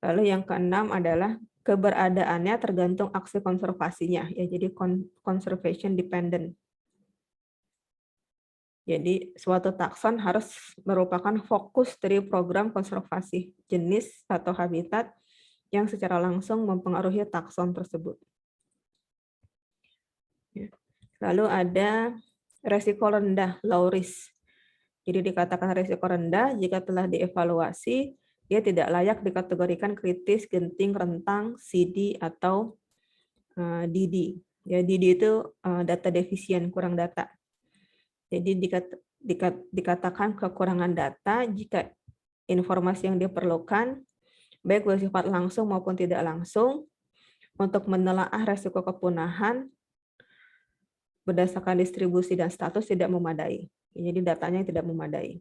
Lalu yang keenam adalah keberadaannya tergantung aksi konservasinya, ya jadi conservation dependent. Jadi suatu takson harus merupakan fokus dari program konservasi jenis atau habitat yang secara langsung mempengaruhi takson tersebut. Lalu ada resiko rendah, low risk. Jadi dikatakan resiko rendah jika telah dievaluasi, dia tidak layak dikategorikan kritis, genting, rentang, CD, atau DD. Ya, DD itu data defisien, kurang data. Jadi dikatakan kekurangan data jika informasi yang diperlukan, baik bersifat langsung maupun tidak langsung, untuk menelaah resiko kepunahan berdasarkan distribusi dan status tidak memadai. Jadi datanya tidak memadai.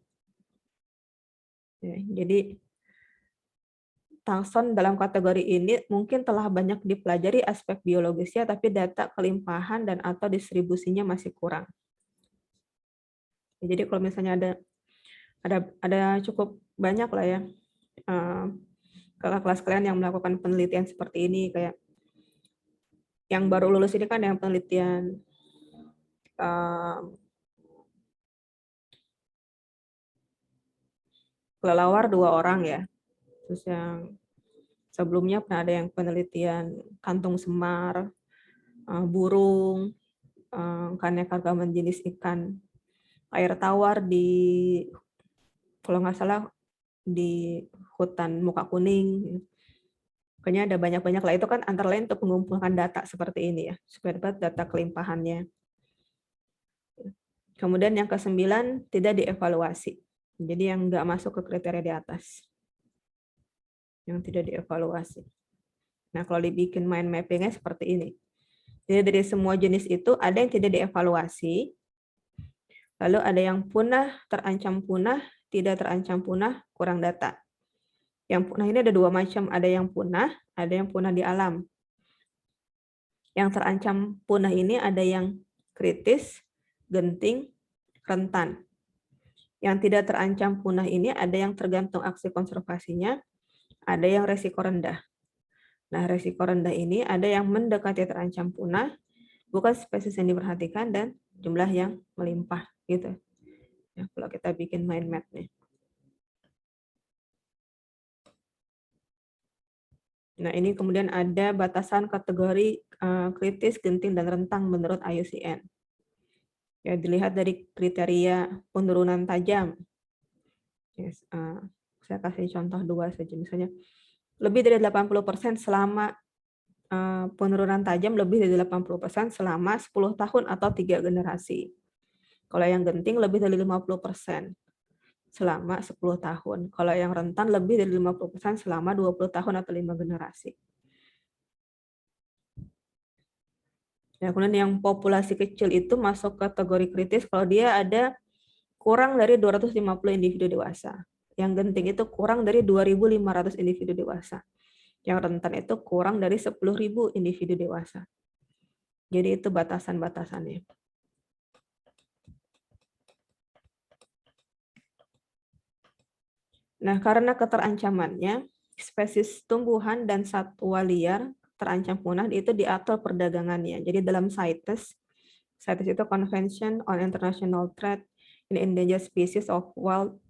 Ya, jadi takson dalam kategori ini mungkin telah banyak dipelajari aspek biologisnya, tapi data kelimpahan dan atau distribusinya masih kurang. Jadi kalau misalnya ada cukup banyak lah ya kakak kelas kalian yang melakukan penelitian seperti ini, kayak yang baru lulus ini kan yang penelitian kelelawar 2 orang ya. Terus yang sebelumnya pernah ada yang penelitian kantung semar, burung, keanekaragaman jenis ikan air tawar di, kalau nggak salah, di hutan muka kuning. Pokoknya ada banyak-banyak lah. Itu kan antara lain untuk mengumpulkan data seperti ini ya, supaya dapat data kelimpahannya. Kemudian yang ke-9, tidak dievaluasi. Jadi yang nggak masuk ke kriteria di atas. Yang tidak dievaluasi. Nah, kalau dibikin mind mapping-nya seperti ini. Jadi dari semua jenis itu ada yang tidak dievaluasi, lalu ada yang punah, terancam punah, tidak terancam punah, kurang data. Yang punah ini ada 2 macam, ada yang punah di alam. Yang terancam punah ini ada yang kritis, genting, rentan. Yang tidak terancam punah ini ada yang tergantung aksi konservasinya, ada yang resiko rendah. Nah, resiko rendah ini ada yang mendekati terancam punah, bukan spesies yang diperhatikan, dan jumlah yang melimpah gitu. Ya, kalau kita bikin mind map nih. Nah, ini kemudian ada batasan kategori kritis, genting, dan rentang menurut IUCN. Ya, dilihat dari kriteria penurunan tajam. Yes, saya kasih contoh 2 saja, misalnya lebih dari 80% selama penurunan tajam lebih dari 80% selama 10 tahun atau 3 generasi. Kalau yang genting lebih dari 50% selama 10 tahun. Kalau yang rentan lebih dari 50% selama 20 tahun atau 5 generasi. Ya, kemudian yang populasi kecil itu masuk kategori kritis kalau dia ada kurang dari 250 individu dewasa. Yang genting itu kurang dari 2.500 individu dewasa. Yang rentan itu kurang dari 10.000 individu dewasa. Jadi itu batasan-batasannya. Nah, karena keterancamannya, spesies tumbuhan dan satwa liar terancam punah itu diatur perdagangannya. Jadi dalam CITES itu Convention on International Trade in Endangered Species of Wild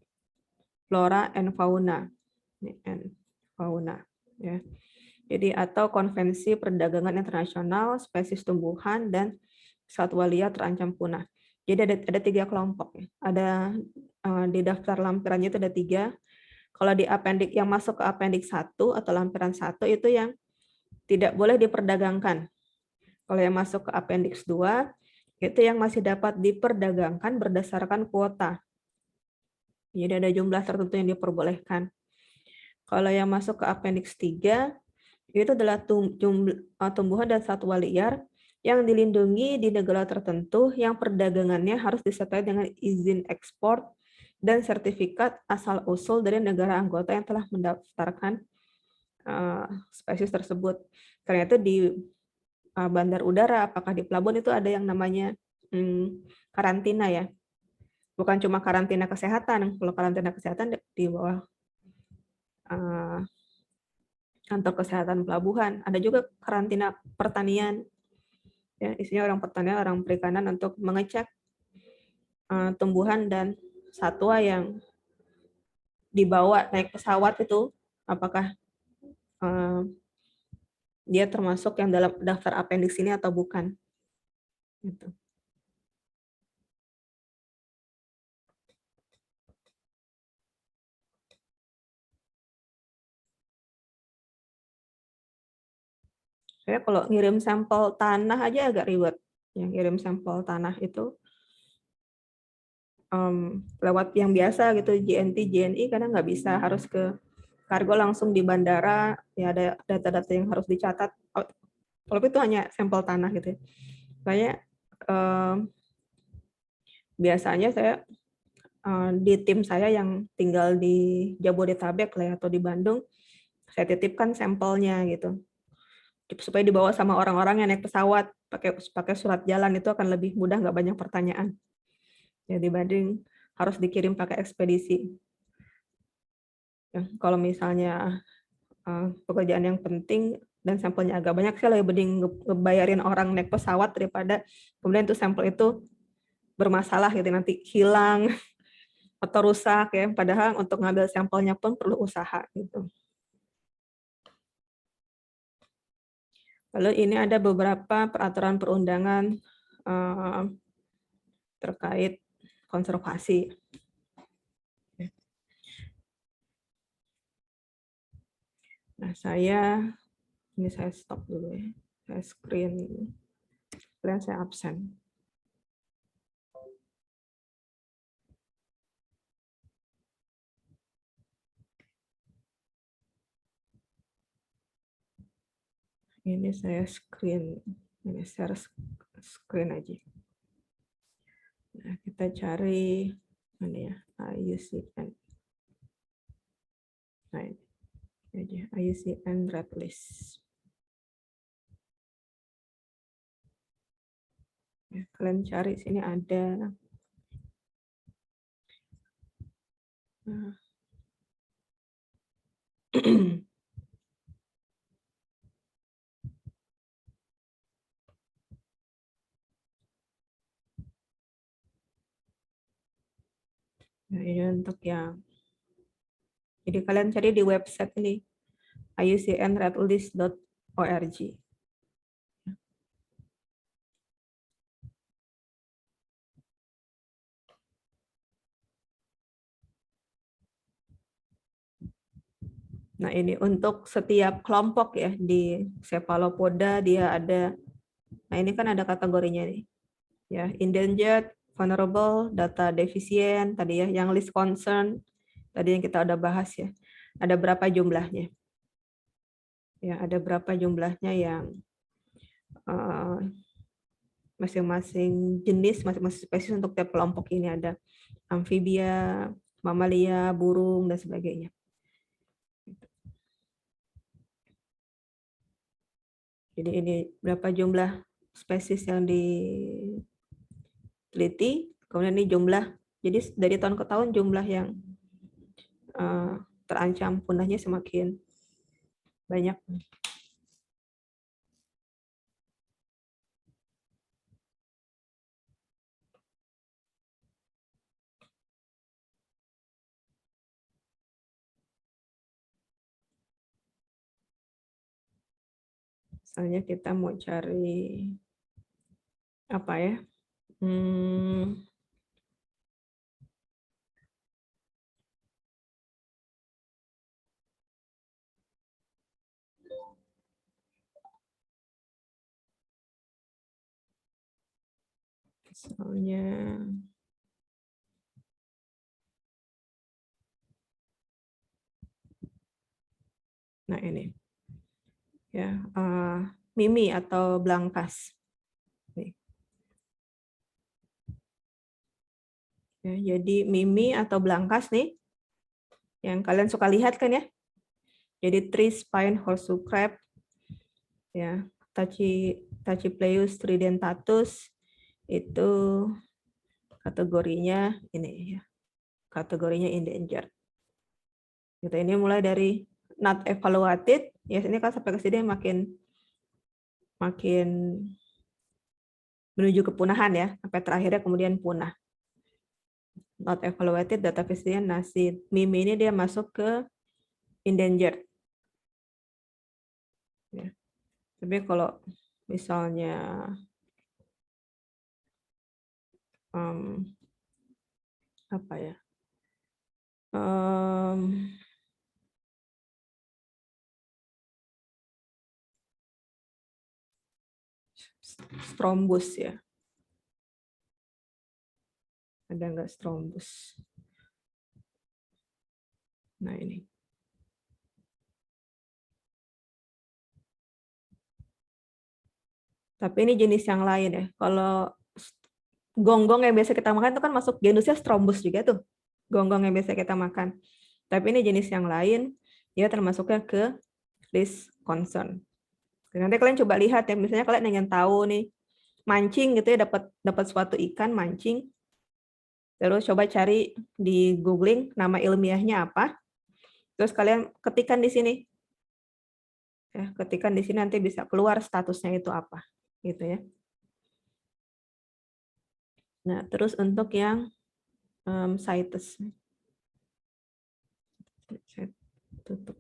Flora and Fauna. Ya. Jadi atau Konvensi Perdagangan Internasional Spesies Tumbuhan dan Satwa Liar Terancam Punah. Jadi ada 3 kelompok. Ada di daftar lampirannya itu ada 3. Kalau di appendix yang masuk ke appendix 1 atau lampiran 1 itu yang tidak boleh diperdagangkan. Kalau yang masuk ke appendix 2 itu yang masih dapat diperdagangkan berdasarkan kuota. Jadi ada jumlah tertentu yang diperbolehkan. Kalau yang masuk ke appendix 3 itu adalah tumbuhan dan satwa liar yang dilindungi di negara tertentu yang perdagangannya harus disertai dengan izin ekspor dan sertifikat asal-usul dari negara anggota yang telah mendaftarkan spesies tersebut. Karena itu di bandar udara, apakah di pelabuhan itu ada yang namanya karantina ya. Bukan cuma karantina kesehatan. Kalau karantina kesehatan di bawah kantor kesehatan pelabuhan. Ada juga karantina pertanian. Ya, isinya orang pertanian, orang perikanan untuk mengecek tumbuhan dan satwa yang dibawa naik pesawat itu apakah dia termasuk yang dalam daftar appendix ini atau bukan. Gitu. Saya kalau ngirim sampel tanah aja agak ribet. Yang ngirim sampel tanah itu lewat yang biasa gitu, JNT, JNI kadang nggak bisa, harus ke kargo langsung di bandara, ya ada data-data yang harus dicatat. Kalau itu hanya sampel tanah gitu ya. Kayak biasanya saya di tim saya yang tinggal di Jabodetabek lah atau di Bandung, saya titipkan sampelnya gitu. Supaya dibawa sama orang-orang yang naik pesawat, pakai surat jalan itu akan lebih mudah, nggak banyak pertanyaan. Ya, dibanding harus dikirim pakai ekspedisi. Ya, kalau misalnya pekerjaan yang penting dan sampelnya agak banyak, saya lebih mending ngebayarin orang naik pesawat daripada kemudian itu sampel itu bermasalah gitu, nanti hilang atau rusak ya. Padahal untuk ngambil sampelnya pun perlu usaha gitu. Lalu ini ada beberapa peraturan perundangan terkait konservasi. Nah, saya Ini saya stop dulu ya. Saya screen. Kalian saya absen. Ini saya screen. Ini share screen aja. Nah, kita cari mana ya? IUCN. Nah, ini aja. IUCN red list. Ya, kalian cari sini ada. Nah. Nah, ini untuk yang. Jadi kalian cari di website ini iucnredlist.org. Nah, ini untuk setiap kelompok ya di cephalopoda dia ada. Nah, ini kan ada kategorinya nih. Ya, endangered, vulnerable, data deficient tadi ya, yang list concern tadi yang kita udah bahas ya. Ada berapa jumlahnya? Ya, ada berapa jumlahnya yang masing-masing jenis, masing-masing spesies untuk tiap kelompok ini ada amfibia, mamalia, burung dan sebagainya. Jadi ini berapa jumlah spesies yang diteliti, kemudian ini jumlah, jadi dari tahun ke tahun jumlah yang terancam punahnya semakin banyak. Misalnya kita mau cari apa ya? Misalnya nah ini ya, mimi atau belangkas. Nih. Ya, jadi mimi atau belangkas nih yang kalian suka lihat kan ya. Jadi tree spine horseshoe crab ya, Tachypleus tridentatus itu kategorinya ini ya. Kategorinya endangered. Gitu, ini mulai dari not evaluated, ya ini kan sampai ke sini makin menuju kepunahan ya, sampai terakhirnya kemudian punah. Not evaluated, data vision nasi mimi ini dia masuk ke endangered. Ya. Tapi kalau misalnya apa ya? Strombus ya. Ada nggak strombus? Nah ini. Tapi ini jenis yang lain ya. Kalau gonggong yang biasa kita makan itu kan masuk genusnya strombus juga tuh. Gonggong yang biasa kita makan. Tapi ini jenis yang lain, dia termasuknya ke list concern. Nanti kalian coba lihat ya, misalnya kalian ingin tahu nih, mancing gitu ya, dapat suatu ikan mancing, terus coba cari di googling nama ilmiahnya apa, terus kalian ketikkan di sini, ya, ketikkan di sini nanti bisa keluar statusnya itu apa, gitu ya. Nah, terus untuk yang CITES, saya tutup.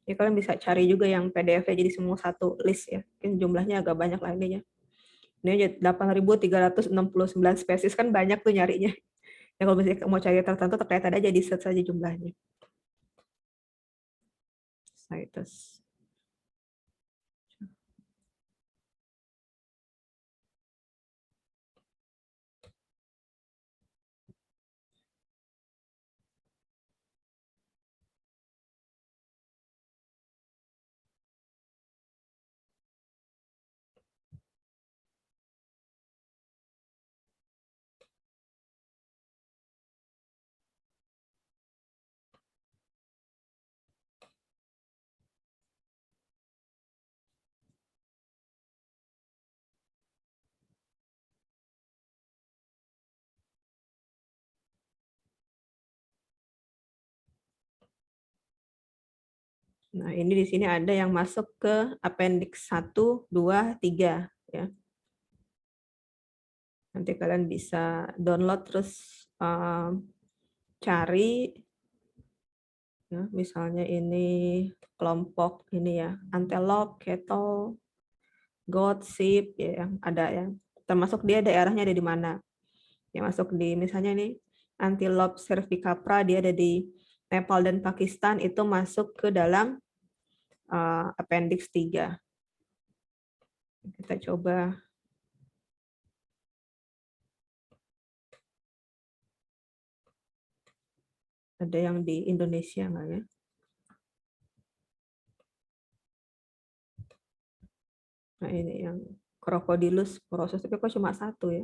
Ya, kalian bisa cari juga yang PDF-nya jadi semua satu list ya. Mungkin jumlahnya agak banyak lah ini ya. Ini 8.369 spesies kan banyak tuh nyarinya. Ya kalau misalnya mau cari tertentu terkait aja di search saja jumlahnya. Citus. Nah, ini di sini ada yang masuk ke appendix 1, 2, 3 ya. Nanti kalian bisa download terus cari ya, misalnya ini kelompok ini ya, antelope, cattle, goat, sheep ya, yang ada ya. Termasuk dia daerahnya ada di mana. Yang masuk di misalnya nih antelope cervicapra dia ada di Nepal dan Pakistan, itu masuk ke dalam appendix 3. Kita coba ada yang di Indonesia nggak ya? Nah ini yang Crocodylus porosus, tapi kok cuma satu ya?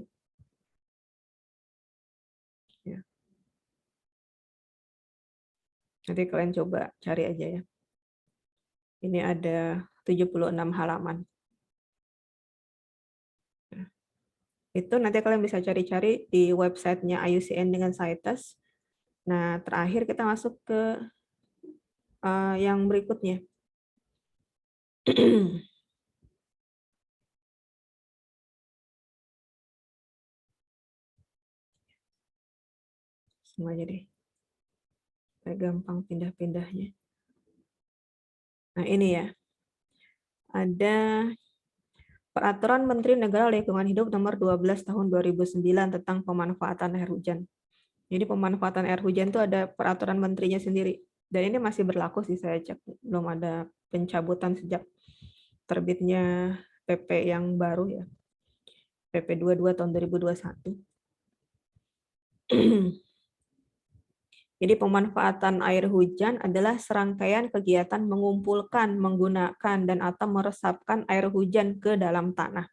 Ya. Nanti kalian coba cari aja ya. Ini ada 76 halaman. Nah, itu nanti kalian bisa cari-cari di websitenya IUCN dengan Citus. Nah, terakhir kita masuk ke yang berikutnya. Semuanya deh. Supaya gampang pindah-pindahnya. Nah, ini ya. Ada Peraturan Menteri Negara Lingkungan Hidup Nomor 12 Tahun 2009 tentang pemanfaatan air hujan. Jadi pemanfaatan air hujan itu ada peraturan menterinya sendiri. Dan ini masih berlaku sih, saya cek. Belum ada pencabutan sejak terbitnya PP yang baru ya. PP 22 tahun 2021. Jadi pemanfaatan air hujan adalah serangkaian kegiatan mengumpulkan, menggunakan, dan atau meresapkan air hujan ke dalam tanah.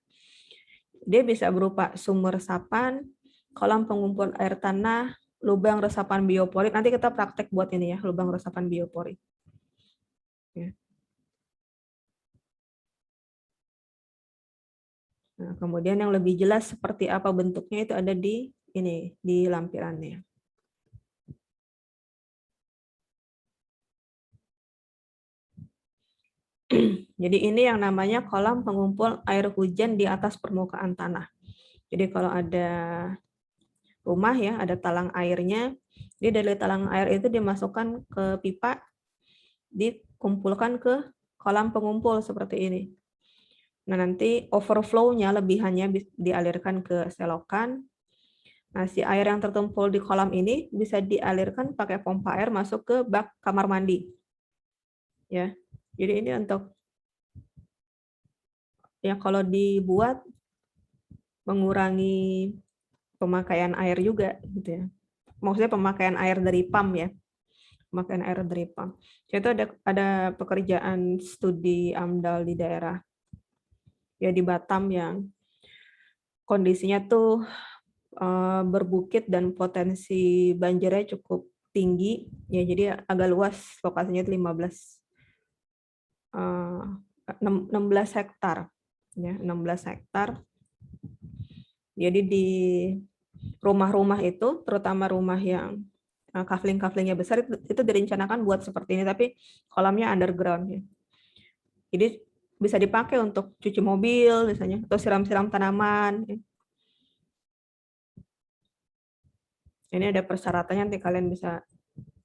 Dia bisa berupa sumber resapan, kolam pengumpul air tanah, lubang resapan bioporit. Nanti kita praktek buat ini ya, lubang resapan bioporit. Ya. Nah, kemudian yang lebih jelas seperti apa bentuknya itu ada di ini, di lampirannya. Jadi ini yang namanya kolam pengumpul air hujan di atas permukaan tanah. Jadi kalau ada rumah ya, ada talang airnya, dia dari talang air itu dimasukkan ke pipa, dikumpulkan ke kolam pengumpul seperti ini. Nah, nanti overflow-nya, lebihannya dialirkan ke selokan. Nah, si air yang tertumpul di kolam ini bisa dialirkan pakai pompa air masuk ke bak kamar mandi. Ya. Jadi ini untuk ya kalau dibuat mengurangi pemakaian air juga gitu ya. Maksudnya pemakaian air dari pump ya. Pemakaian air dari pump. Itu ada pekerjaan studi AMDAL di daerah ya di Batam yang kondisinya tuh berbukit dan potensi banjirnya cukup tinggi ya, jadi agak luas, lokasinya 16 hektar ya, 16 hektar. Jadi di rumah-rumah itu, terutama rumah yang kafling-kaflingnya besar, itu direncanakan buat seperti ini, tapi kolamnya underground ya. Jadi bisa dipakai untuk cuci mobil misalnya, atau siram-siram tanaman. Ini ada persyaratannya, nanti kalian bisa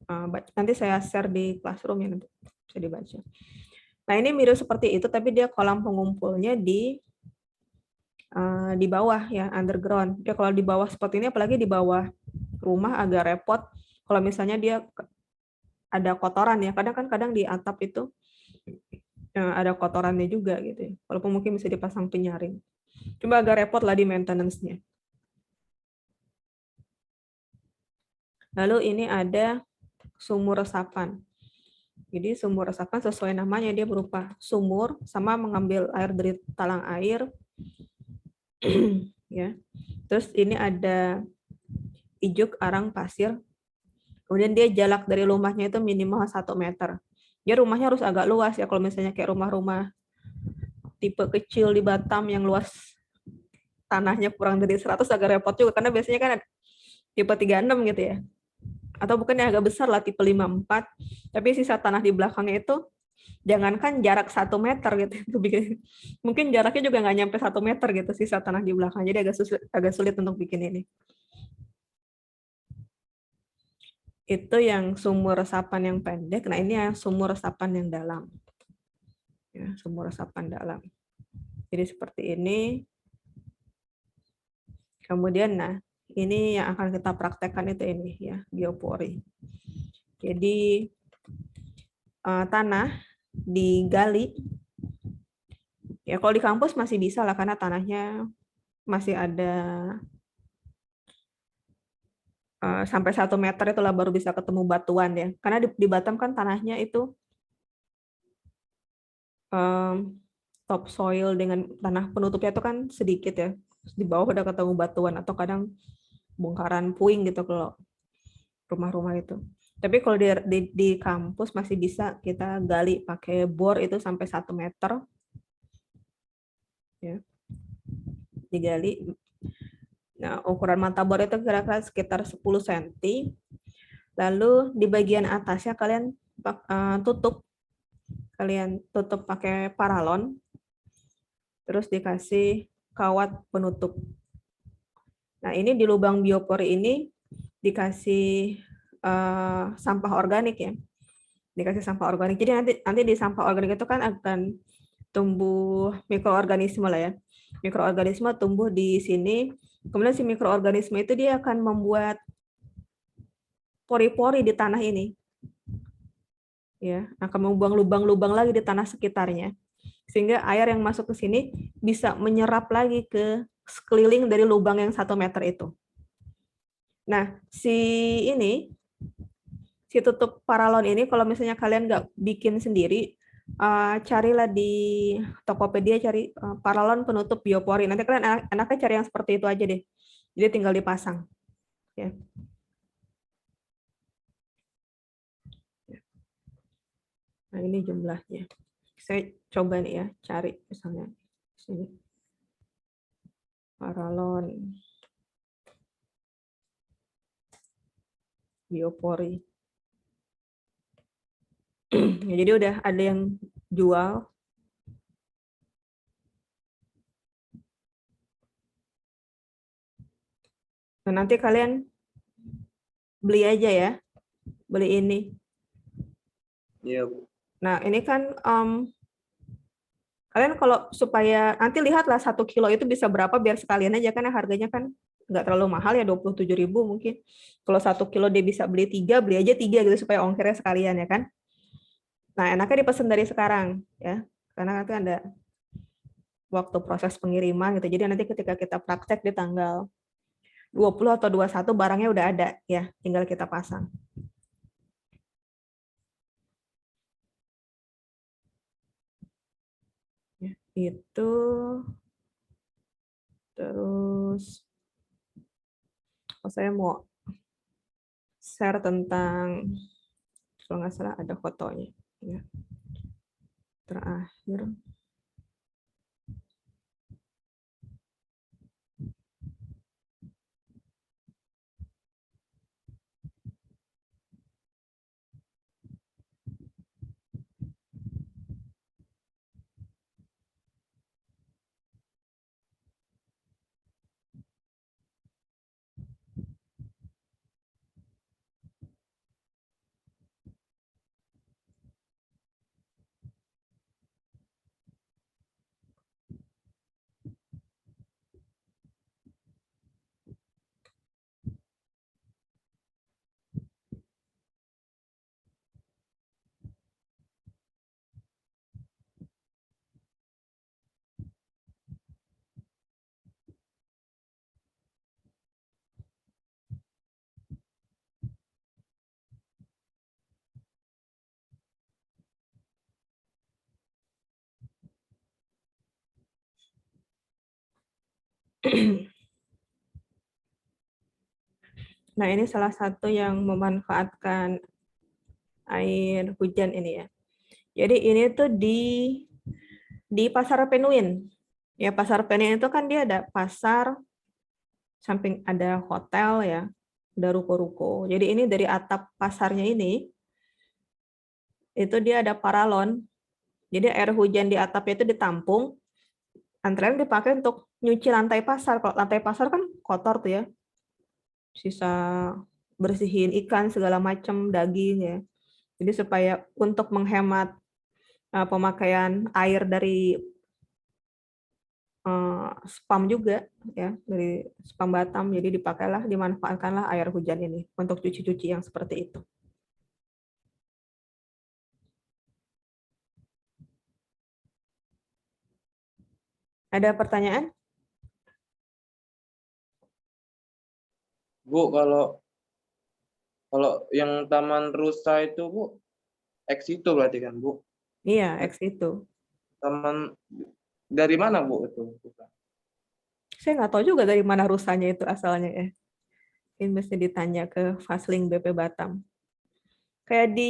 baca. Nanti saya share di Classroom ya, nanti bisa dibaca. Nah ini mirip seperti itu, tapi dia kolam pengumpulnya di bawah ya, underground. Dia kalau di bawah seperti ini, apalagi di bawah rumah agak repot kalau misalnya dia ada kotoran ya. Kadang di atap itu ada kotorannya juga gitu ya. Walaupun mungkin bisa dipasang penyaring. Cuma agak repot lah di maintenance-nya. Lalu ini ada sumur resapan. Jadi sumur resapan sesuai namanya dia berupa sumur sama mengambil air dari talang air. Ya. Terus ini ada ijuk, arang, pasir. Kemudian dia jarak dari rumahnya itu minimal 1 meter. Ya rumahnya harus agak luas ya, kalau misalnya kayak rumah-rumah tipe kecil di Batam yang luas tanahnya kurang dari 100 agak repot juga, karena biasanya kan ada tipe 36 gitu ya. Atau bukan yang agak besar lah, tipe 54, tapi sisa tanah di belakangnya itu jangankan jarak 1 meter gitu. Mungkin jaraknya juga nggak nyampe 1 meter gitu, sisa tanah di belakang. Jadi agak sulit untuk bikin ini. Itu yang sumur resapan yang pendek. Nah, ini yang sumur resapan yang dalam. Ya, sumur resapan dalam. Jadi seperti ini. Kemudian, nah, ini yang akan kita praktekkan itu ini ya, biopori. Jadi tanah digali. Ya, kalau di kampus masih bisa lah karena tanahnya masih ada sampai 1 meter itulah baru bisa ketemu batuan ya. Karena di Batam kan tanahnya itu topsoil dengan tanah penutupnya itu kan sedikit ya. Di bawah udah ketemu batuan atau kadang bongkaran puing gitu kalau rumah-rumah itu. Tapi kalau di kampus masih bisa kita gali pakai bor itu sampai 1 meter. Ya. Digali. Nah, ukuran mata bor itu kira-kira sekitar 10 cm. Lalu di bagian atasnya kalian tutup pakai paralon. Terus dikasih kawat penutup. Nah, ini di lubang biopori ini dikasih sampah organik ya. Dikasih sampah organik. Jadi nanti di sampah organik itu kan akan tumbuh mikroorganisme lah ya. Mikroorganisme tumbuh di sini. Kemudian si mikroorganisme itu dia akan membuat pori-pori di tanah ini. Ya, akan membuang lubang-lubang lagi di tanah sekitarnya. Sehingga air yang masuk ke sini bisa menyerap lagi ke sekeliling dari lubang yang 1 meter itu. Nah, si tutup paralon ini kalau misalnya kalian nggak bikin sendiri, carilah di Tokopedia, cari paralon penutup biopori. Nanti kalian enaknya cari yang seperti itu aja deh. Jadi tinggal dipasang. Ya. Nah, ini jumlahnya. Saya coba nih ya, cari misalnya sini. Paralon biopori. Ya, jadi udah ada yang jual. Nah, nanti kalian beli aja ya, beli ini. Iya, Bu. Nah, ini kan kalian kalau supaya nanti lihatlah 1 kilo itu bisa berapa biar sekalian aja, karena harganya kan nggak terlalu mahal ya, 27.000 mungkin. Kalau 1 kilo dia bisa beli 3, beli aja 3 gitu supaya ongkirnya sekalian ya kan. Nah, enaknya dipesan dari sekarang ya, karena nanti ada waktu proses pengiriman gitu. Jadi nanti ketika kita praktek di tanggal 20 atau 21 barangnya udah ada ya, tinggal kita pasang. Ya, itu terus saya mau share tentang, kalau nggak salah ada fotonya ya. Terakhir Nah, ini salah satu yang memanfaatkan air hujan ini ya. Jadi ini tuh di Pasar Penuin. Ya, Pasar Penuin itu kan dia ada pasar, samping ada hotel ya, ada ruko-ruko. Jadi ini dari atap pasarnya ini, itu dia ada paralon. Jadi air hujan di atapnya itu ditampung, antrean dipakai untuk nyuci lantai pasar. Kalau lantai pasar kan kotor tuh ya, sisa bersihin ikan segala macam, daging ya. Jadi supaya untuk menghemat pemakaian air dari spam juga ya, dari spam Batam, jadi dimanfaatkanlah air hujan ini untuk cuci-cuci yang seperti itu. Ada pertanyaan? Bu, kalau yang Taman Rusa itu, Bu, X itu berarti kan, Bu? Iya, X itu. Taman dari mana, Bu, itu? Saya nggak tahu juga dari mana rusanya itu asalnya ya. Ini mesti ditanya ke Fasling BP Batam. Kayak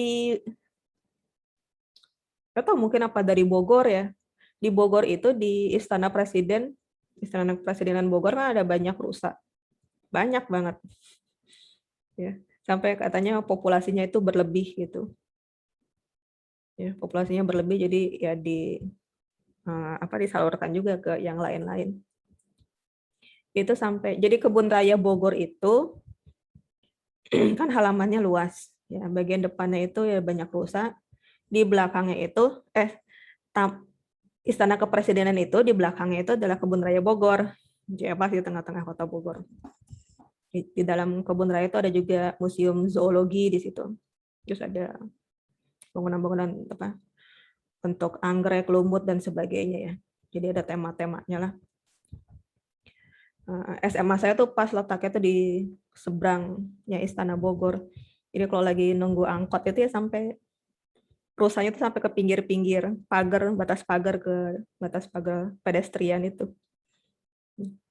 nggak tahu, mungkin apa dari Bogor ya. Di Bogor itu di Istana Presidenan Bogor kan ada banyak rusa. Banyak banget. Ya, sampai katanya populasinya itu berlebih gitu. Ya, populasinya berlebih, jadi ya disalurkan juga ke yang lain-lain. Itu sampai, jadi kebun raya Bogor itu kan halamannya luas ya, bagian depannya itu ya banyak rusa, di belakangnya itu Istana Kepresidenan itu di belakangnya itu adalah kebun raya Bogor, ya pas di tengah-tengah kota Bogor. Di dalam kebun raya itu ada juga museum zoologi di situ, terus ada bangunan-bangunan apa untuk anggrek, lumut dan sebagainya ya. Jadi ada tema-temanya lah. SMA saya tuh pas letaknya tuh di seberangnya Istana Bogor. Jadi kalau lagi nunggu angkot itu ya sampai rusanya tuh sampai ke pinggir-pinggir batas pagar pedestrian itu.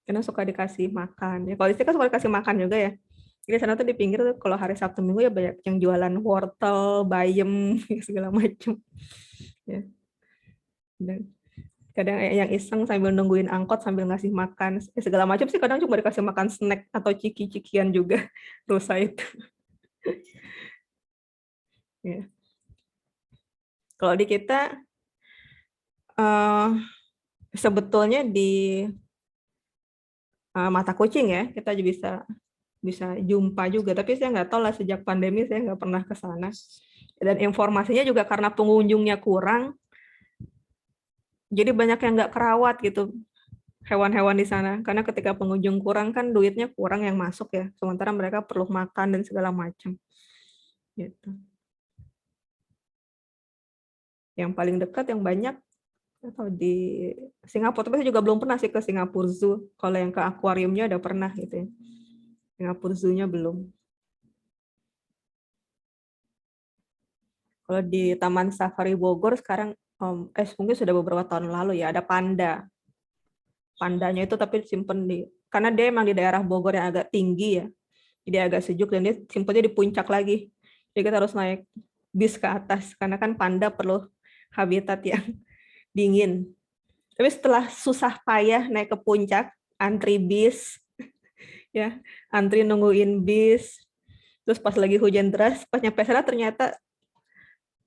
Karena suka dikasih makan. Ya, kalau di sini kan suka dikasih makan juga ya. Jadi sana tuh di pinggir tuh kalau hari Sabtu Minggu ya banyak yang jualan wortel, bayam, segala macam. Ya. Dan kadang yang iseng sambil nungguin angkot sambil ngasih makan segala macam sih, kadang cuma dikasih makan snack atau ciki-cikian juga rusa itu. Ya. Kalau di kita sebetulnya di mata kucing ya kita juga bisa jumpa juga, tapi saya nggak tahu lah, sejak pandemi saya nggak pernah ke sana, dan informasinya juga karena pengunjungnya kurang, jadi banyak yang nggak kerawat gitu hewan-hewan di sana, karena ketika pengunjung kurang kan duitnya kurang yang masuk ya, sementara mereka perlu makan dan segala macam gitu. Yang paling dekat yang banyak atau di Singapura, tapi saya juga belum pernah sih ke Singapura Zoo. Kalau yang ke akuariumnya udah pernah gitu ya, Singapura Zoo-nya belum. Kalau di Taman Safari Bogor sekarang mungkin sudah beberapa tahun lalu ya, ada panda. Pandanya itu tapi simpen karena dia emang di daerah Bogor yang agak tinggi ya, jadi agak sejuk dan dia simpennya di puncak lagi. Jadi kita harus naik bis ke atas karena kan panda perlu habitat yang dingin. Tapi setelah susah payah naik ke puncak, antri bis, ya, antri nungguin bis, terus pas lagi hujan deras, pas nyampe sana ternyata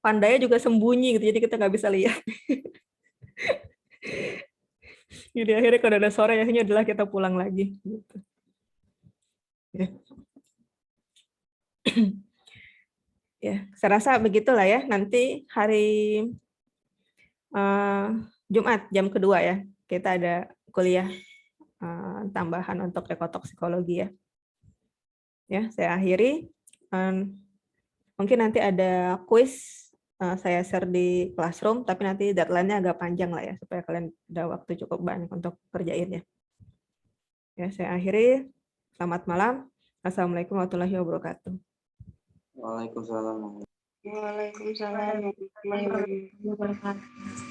pandanya juga sembunyi gitu, jadi kita nggak bisa lihat. Jadi akhirnya kalau udah sore akhirnya adalah kita pulang lagi. Gitu. Ya. Ya, saya rasa begitulah ya. Nanti hari Jumat jam kedua ya, kita ada kuliah tambahan untuk ekotoksikologi ya. Ya, saya akhiri. Mungkin nanti ada kuis saya share di Classroom, tapi nanti deadline-nya agak panjang lah ya, supaya kalian ada waktu cukup banyak untuk kerjainnya. Ya, saya akhiri. Selamat malam. Assalamualaikum warahmatullahi wabarakatuh. Waalaikumsalam. Waalaikumsalam warahmatullahi wabarakatuh.